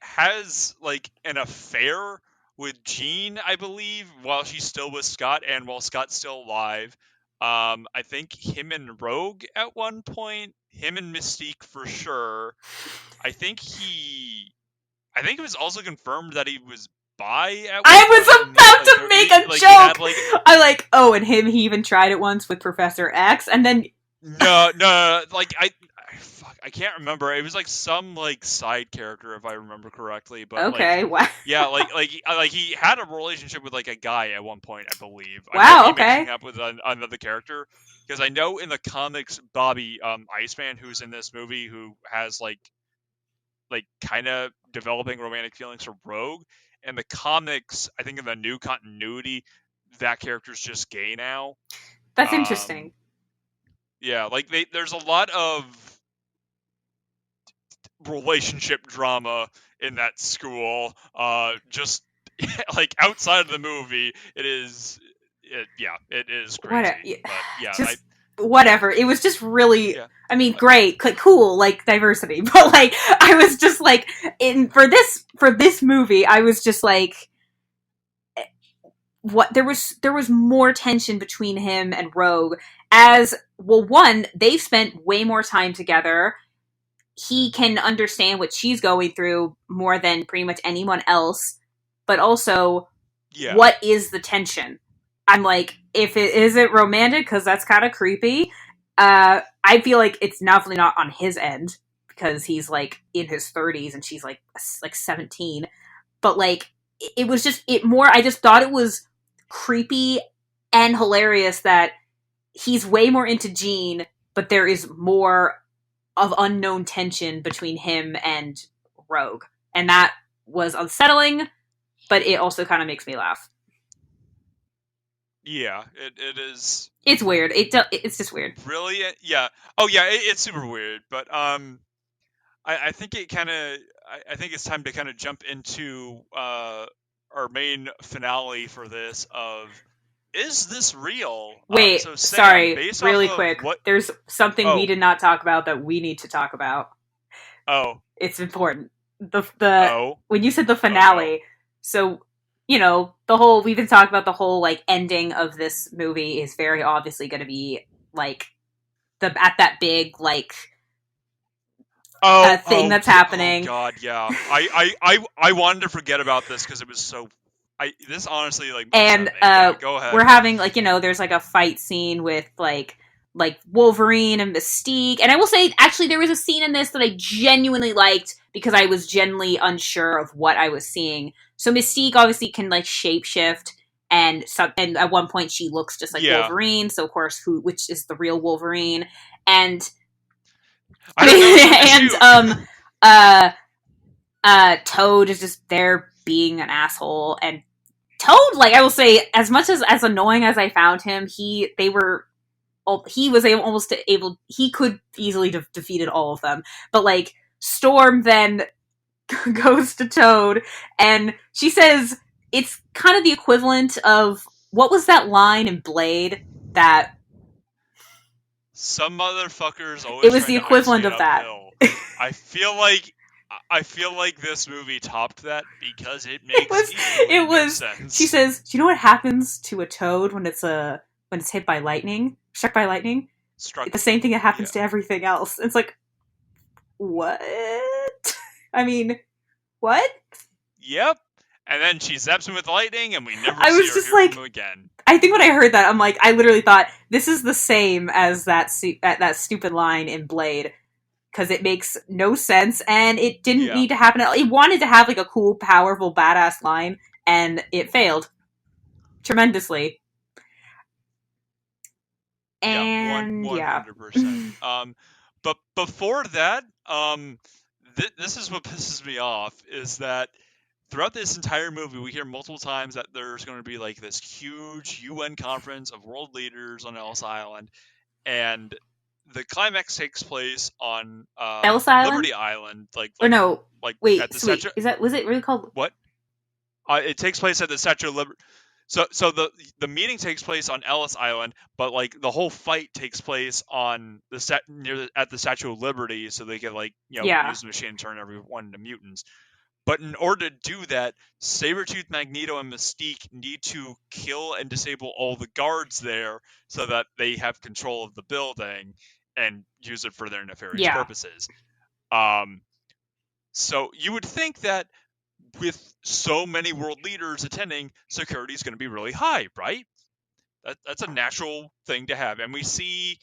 has like an affair with Jean, I believe, while she's still with Scott and while Scott's still alive. I think him and Rogue at one point, him and Mystique for sure. I think it was also confirmed that he was bi at one I was point, about to make a joke. I like, oh, and he even tried it once with Professor X, and then no, like I can't remember. It was like some like side character, if I remember correctly. But okay, wow. Yeah, like he had a relationship with like a guy at one point, I believe. Wow, okay. Mixing up with another character, because I know in the comics, Bobby Iceman, who's in this movie, who has like kind of developing romantic feelings for Rogue. In the comics, I think in the new continuity, that character's just gay now. That's interesting. Yeah, like there's a lot of relationship drama in that school. Just like outside of the movie, it is crazy. But yeah, just whatever. It was just really. yeah. I mean, great, cool, like diversity, but like I was just like for this movie, I was just like, what there was more tension between him and Rogue. As well, one, they've spent way more time together. He can understand what she's going through more than pretty much anyone else. But also, what is the tension? I'm like, if it isn't romantic, because that's kind of creepy. I feel like it's definitely not on his end because he's like in his 30s and she's like 17. But like, it was just more. I just thought it was creepy and hilarious that he's way more into Jean, but there is more of unknown tension between him and Rogue, and that was unsettling. But it also kind of makes me laugh. Yeah, it is. It's weird. It's just weird. Really? Yeah. Oh yeah, it's super weird. But I think it kind of. I think it's time to kind of jump into our main finale for this. Of is this real? Wait, so Sam, sorry, really quick. There's something we did not talk about that we need to talk about. Oh, it's important. When you said the finale, so you know the whole we've been talking about the whole like ending of this movie is very obviously going to be like at that big like thing that's happening. Oh God, yeah. I wanted to forget about this because it was so. This honestly like. And go ahead. We're having like there's like a fight scene with like Wolverine and Mystique, and I will say actually there was a scene in this that I genuinely liked because I was genuinely unsure of what I was seeing. So Mystique obviously can like shapeshift, and at one point she looks just like Wolverine. So of course, which is the real Wolverine? And Toad is just there being an asshole, and Toad, like I will say, as much as annoying as I found him, he was he could easily have defeated all of them. But like Storm then goes to Toad and she says it's kind of the equivalent of what was that line in Blade that some motherfuckers always. It was the equivalent of that. I feel like this movie topped that because it makes no sense. She says, "Do you know what happens to a toad when it's hit by lightning? Struck by lightning? The same thing that happens to everything else." It's like, what? I mean, what? Yep. And then she zaps him with lightning, and we never see him again. I think when I heard that, I'm like, I literally thought this is the same as that stupid line in Blade. Because it makes no sense, and it didn't need to happen. It wanted to have like a cool, powerful, badass line, and it failed tremendously. And 100%. But before that, this is what pisses me off is that throughout this entire movie, we hear multiple times that there's going to be like this huge UN conference of world leaders on Ellis Island, and the climax takes place on Ellis Island? Liberty Island, wait, at the was it really called what? It takes place at the Statue of Liberty. So the meeting takes place on Ellis Island, but like the whole fight takes place on at the Statue of Liberty, so they can use the machine and turn everyone into mutants. But in order to do that, Sabretooth, Magneto, and Mystique need to kill and disable all the guards there so that they have control of the building and use it for their nefarious purposes. So you would think that with so many world leaders attending, security is going to be really high, right? That's a natural thing to have. And we see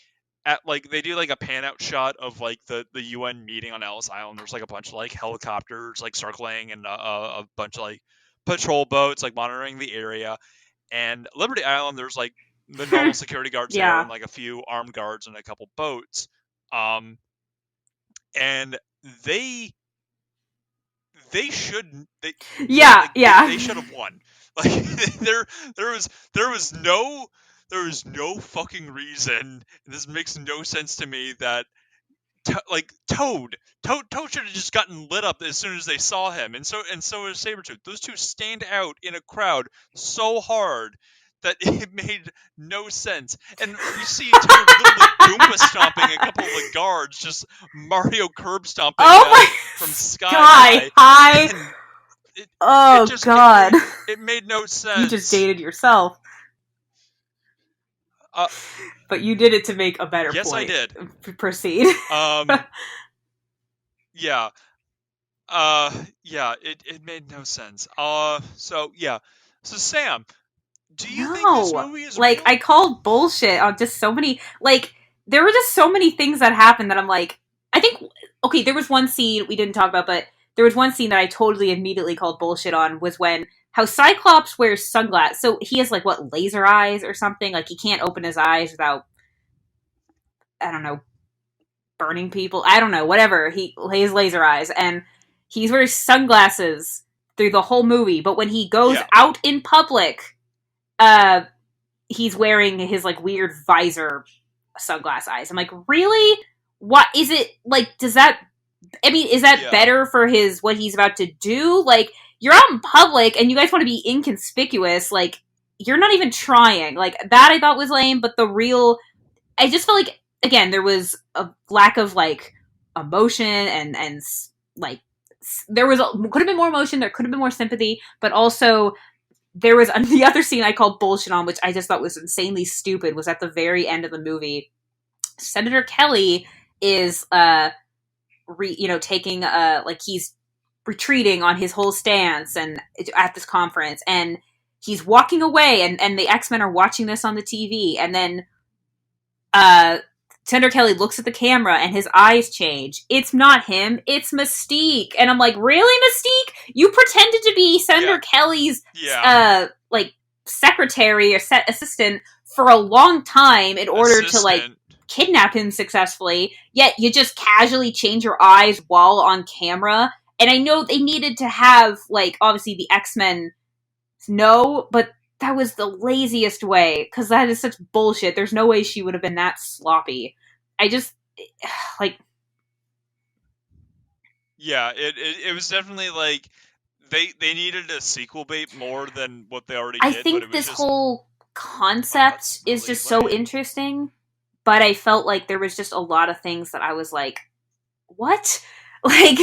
they do like a pan out shot of like the UN meeting on Ellis Island. There's like a bunch of like helicopters like circling and a bunch of like patrol boats like monitoring the area. And Liberty Island, there's like the normal security guards there and like a few armed guards and a couple boats. And they should have won. Like there was no fucking reason, and this makes no sense to me that like Toad should have just gotten lit up as soon as they saw him, and so is Sabretooth. Those two stand out in a crowd so hard that it made no sense. And we see Toad literally Goomba stomping a couple of the guards, just Mario curb stomping Oh them my from sky Sky high. High. And Oh God. it made no You just sense. dated yourself. Uh, But you did it to make a better yes, I point. did. Proceed. Yeah. Yeah, it made no sense. So yeah. So Sam, do you think this No. movie is Like, real? I called bullshit on just so many. Like, there were just so many things that happened that I'm like, I think, okay, there was one scene we didn't talk about, but there was one scene that I totally immediately called bullshit on was when how Cyclops wears sunglasses. So he has, like, what, laser eyes or something? Like, he can't open his eyes without, I don't know, burning people. I don't know, whatever. He has laser eyes, and he's wearing sunglasses through the whole movie. But when he goes Yeah. out in public, uh, he's wearing his like weird visor sunglass eyes. I'm like, really? What is it like? Does that? I mean, is that Yeah. better for his what he's about to do? Like, you're out in public and you guys want to be inconspicuous. Like, you're not even trying. Like that, I thought was lame. But the real, I just felt like again there was a lack of like emotion and like there was could have been more emotion. There could have been more sympathy, but also there was the other scene I called bullshit on, which I just thought was insanely stupid. Was at the very end of the movie. Senator Kelly is taking like he's retreating on his whole stance and at this conference, and he's walking away, and the X-Men are watching this on the TV, and then uh Senator Kelly looks at the camera and his eyes change. It's not him, it's Mystique. And I'm like, really, Mystique? You pretended to be Senator Kelly's like secretary or assistant for a long time in order to like kidnap him successfully, yet you just casually change your eyes while on camera. And I know they needed to have like obviously the X-Men know, but that was the laziest way because that is such bullshit. There's no way she would have been that sloppy. I just like Yeah, it was definitely like they needed a sequel bait more than what they already I did, but think it was this just whole concept really is just so lame. interesting, but I felt like there was just a lot of things that I was like, what? Like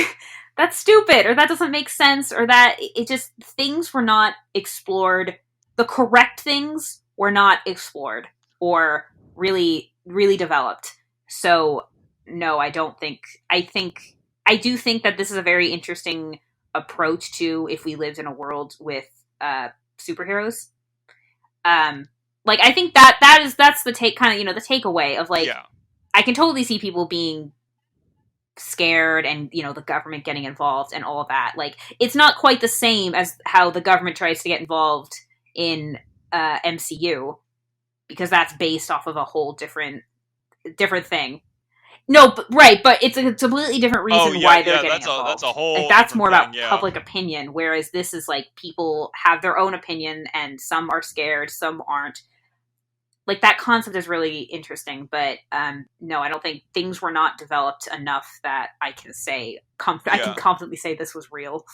that's stupid, or that doesn't make sense, or that it just things were not explored. The correct things were not explored or really developed. So no, I don't think. I do think that this is a very interesting approach to if we lived in a world with superheroes. Um, like I think that's the take kind of the takeaway of like I can totally see people being scared and the government getting involved and all of that. Like it's not quite the same as how the government tries to get involved in MCU because that's based off of a whole different thing. No, but it's a completely different reason why they're getting involved. That's a whole like that's more thing, about public opinion, whereas this is like people have their own opinion and some are scared, some aren't. Like that concept is really interesting, but no, I don't think things were not developed enough that I can say I can confidently say this was real.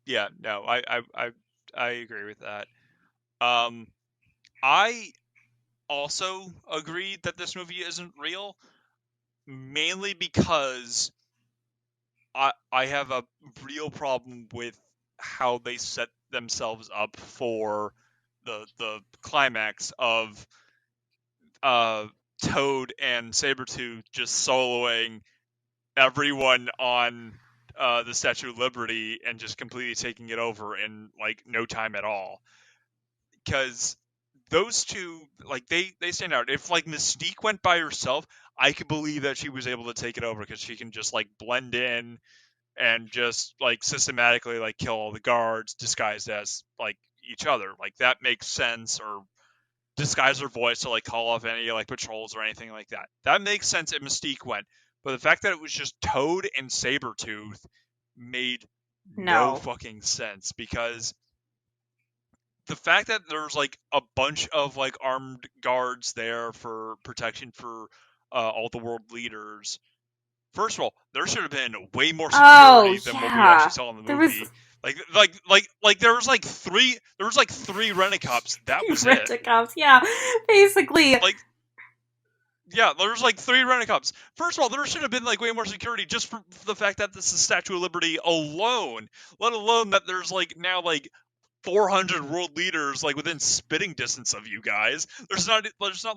Yeah, no, I agree with that. I also agree that this movie isn't real, mainly because I have a real problem with how they set themselves up for the climax of Toad and Sabretooth just soloing everyone on the Statue of Liberty and just completely taking it over in like no time at all. Because those two, like they stand out. If like Mystique went by herself, I could believe that she was able to take it over because she can just like blend in and just like systematically like kill all the guards disguised as like each other. Like that makes sense. Or disguise her voice to like call off any like patrols or anything like that. That makes sense if Mystique went. But the fact that it was just Toad and Sabretooth made no No. fucking sense, because the fact that there's like a bunch of like armed guards there for protection for all the world leaders. First of all, there should have been way more Oh security than what we actually yeah. saw in the There was movie. Like there was like three Rent-A-Cops. That was it. Rent-A-Cops, yeah. Basically. Like, yeah, there's like three Rent-A-Cops. First of all, there should have been like way more security just for the fact that this is Statue of Liberty alone. Let alone that there's like now like 400 world leaders like within spitting distance of you guys. There's not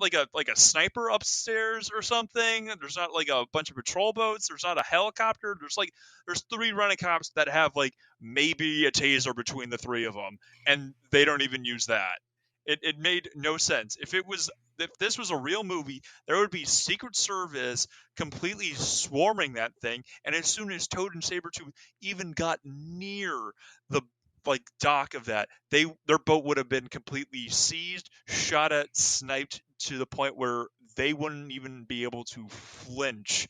like a sniper upstairs or something. There's not like a bunch of patrol boats. There's not a helicopter. There's three Rent-A-Cops that have like maybe a taser between the three of them, and they don't even use that. It made no sense. If this was a real movie, there would be Secret Service completely swarming that thing, and as soon as Toad and Sabretooth even got near the like dock of that, their boat would have been completely seized, shot at, sniped to the point where they wouldn't even be able to flinch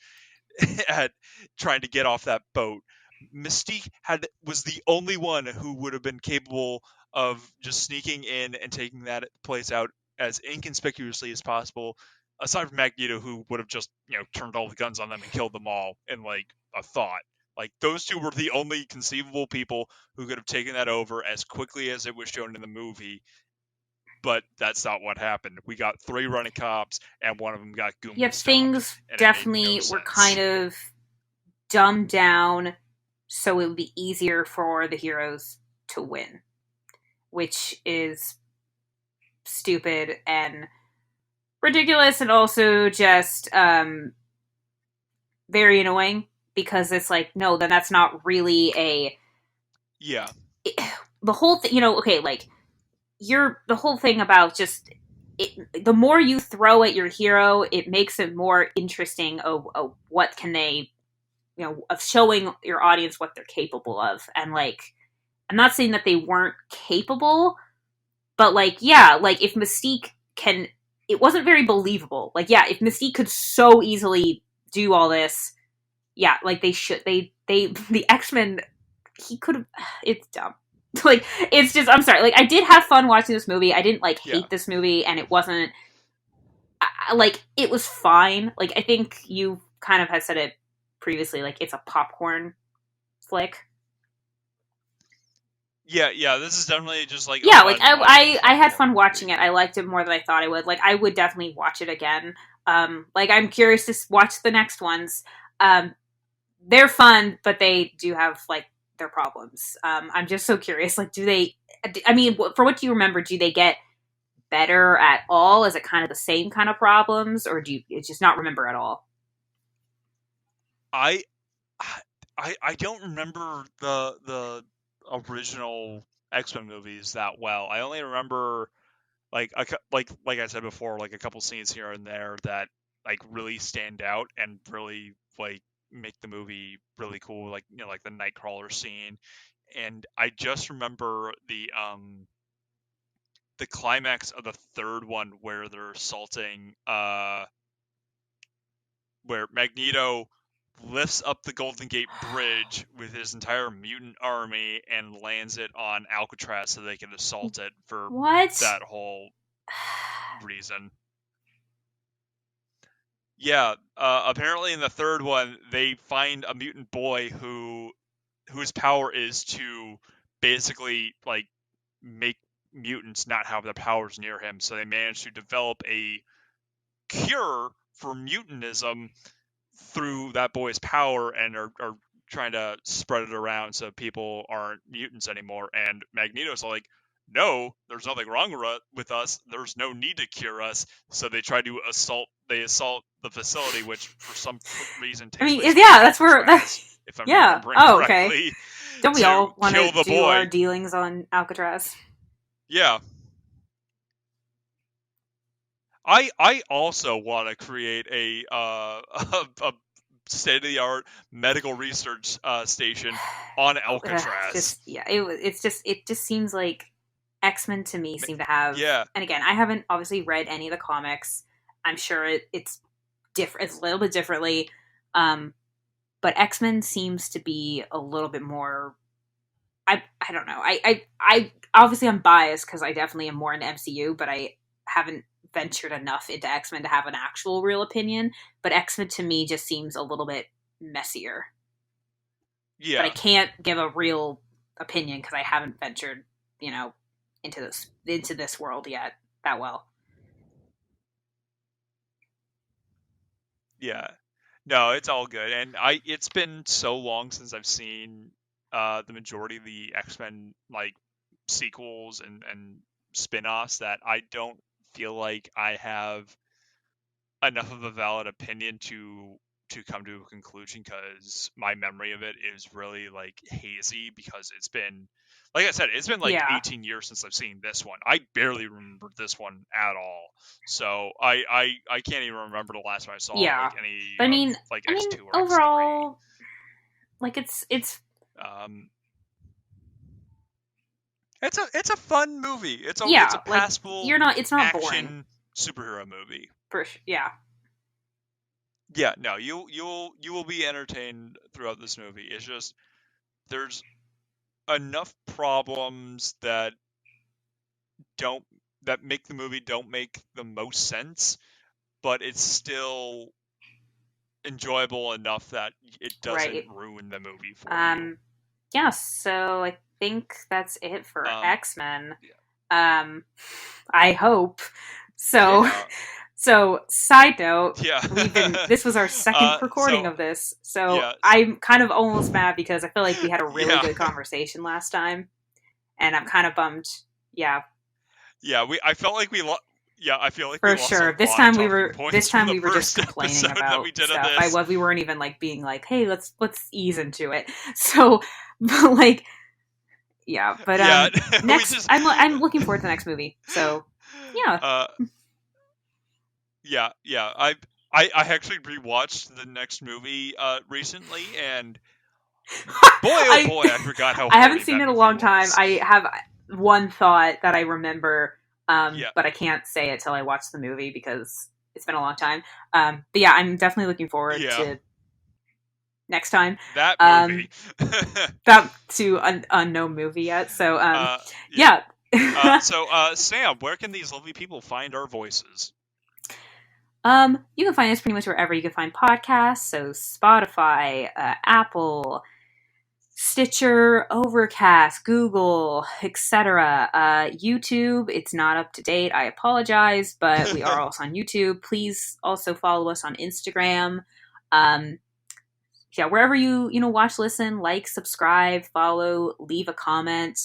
at trying to get off that boat. Mystique was the only one who would have been capable of just sneaking in and taking that place out as inconspicuously as possible, aside from Magneto, who would have just turned all the guns on them and killed them all in like a thought. Like, those two were the only conceivable people who could have taken that over as quickly as it was shown in the movie. But that's not what happened. We got three running cops, and one of them got Goomba Yeah, stomped, things and it made definitely no were sense. kind of dumbed down so it would be easier for the heroes to win, which is stupid and ridiculous, and also just very annoying, because it's like, no, then that's not really Yeah. the whole thing, okay, like, the whole thing about just the more you throw at your hero, it makes it more interesting of what can they, of showing your audience what they're capable of. And like, I'm not saying that they weren't capable, but like, yeah, like if Mystique can, it wasn't very believable. Like, yeah, if Mystique could so easily do all this, yeah, like the X-Men, he could have, it's dumb. Like, it's just, I'm sorry, like, I did have fun watching this movie. I didn't like hate this movie, and it wasn't like, it was fine. Like, I think you kind of had said it previously, like, it's a popcorn flick. Yeah, this is definitely just like, yeah, like I had fun watching it. I liked it more than I thought I would. Like, I would definitely watch it again. Like, I'm curious to watch the next ones. They're fun, but they do have like their problems. I'm just so curious. Like, I mean, for what do you remember? Do they get better at all? Is it kind of the same kind of problems, or do you just not remember at all? I don't remember the original X-Men movies that well. I only remember like I said before, like a couple scenes here and there that like really stand out and really like make the movie really cool, like like the Nightcrawler scene. And I just remember the climax of the third one where they're assaulting where Magneto lifts up the Golden Gate Bridge with his entire mutant army and lands it on Alcatraz so they can assault it for What? that whole reason. Yeah, apparently in the third one they find a mutant boy whose power is to basically like make mutants not have their powers near him. So they managed to develop a cure for mutantism through that boy's power, and are trying to spread it around so people aren't mutants anymore. And Magneto's like, no, there's nothing wrong with us. There's no need to cure us. So they try to assault the facility, which for some reason takes place. Yeah, that's where. If I'm yeah. remembering correctly. Okay. Don't we all want to do boy. our dealings on Alcatraz? Yeah. I also want to create a state of the art medical research station on Alcatraz. It just seems like X-Men to me seem to have. Yeah. And again, I haven't obviously read any of the comics. I'm sure it's different. It's a little bit differently. But X-Men seems to be a little bit more I don't know. I obviously I'm biased because I definitely am more into MCU, but I haven't ventured enough into X-Men to have an actual real opinion. But X-Men to me just seems a little bit messier. But I Yeah, can't give a real opinion because I haven't ventured, into this world yet that well. yeah. No, it's all good. And it's been so long since I've seen the majority of the X-Men like sequels and spin-offs that I don't feel like I have enough of a valid opinion to come to a conclusion, because my memory of it is really like hazy, because it's been, like I said, it's been like Yeah, 18 years since I've seen this one. I barely remember this one at all. So I can't even remember the last time I saw yeah. like any But of like I mean, X2 or X3. overall, like it's Um it's a fun movie. It's a yeah, like passable you're not. It's not boring. action superhero movie. Yeah, Yeah, no, you will be entertained throughout this movie. It's just there's enough problems don't that make the movie don't make the most sense, but it's still enjoyable enough that it doesn't right. ruin the movie for you. Um, yeah. So I think that's it for Um, X Men. Um, I hope so. yeah, So, side note, yeah, this was our second recording so of this. So, yeah, I'm kind of almost mad because I feel like we had a really yeah, good conversation last time. And I'm kind of bummed. Yeah, yeah. I felt like yeah, I feel like we for lost a sure. lot of talking This points from time the we were just first complaining episode that we about did of stuff. this. We weren't even like being like, hey, let's ease into it. So, but like, yeah, but Yeah, we next, just I'm looking forward to the next movie. So, yeah. uh yeah. I actually rewatched the next movie recently, and boy oh I boy, I forgot how I haven't horny seen that it a movie long time. was. I have one thought that I remember, Yeah, but I can't say it till I watch the movie because it's been a long time. But yeah, I'm definitely looking forward yeah, to next time. that Um, movie. Back to an unknown movie yet. So uh yeah. yeah. So Sam, where can these lovely people find our voices? You can find us pretty much wherever you can find podcasts. So Spotify, Apple, Stitcher, Overcast, Google, etc. YouTube, it's not up to date. I apologize, but we are also on YouTube. Please also follow us on Instagram. Um, yeah, wherever you watch, listen, like, subscribe, follow, leave a comment.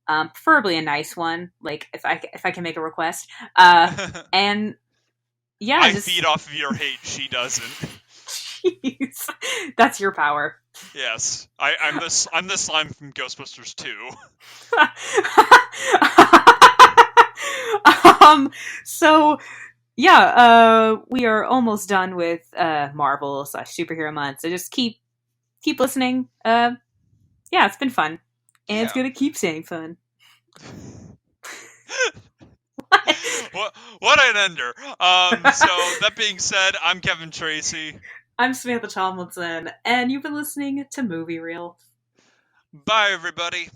Preferably a nice one, like if I can make a request. And yeah, I just feed off of your hate, she doesn't. jeez, that's your power. Yes, I'm the slime from Ghostbusters 2. So yeah, we are almost done with Marvel / superhero month. So just keep listening. Yeah, it's been fun, and it's Yeah. gonna keep staying fun. What an ender. So that being said, I'm Kevin Tracy. I'm Samantha Tomlinson, and you've been listening to Movie Reel. Bye everybody.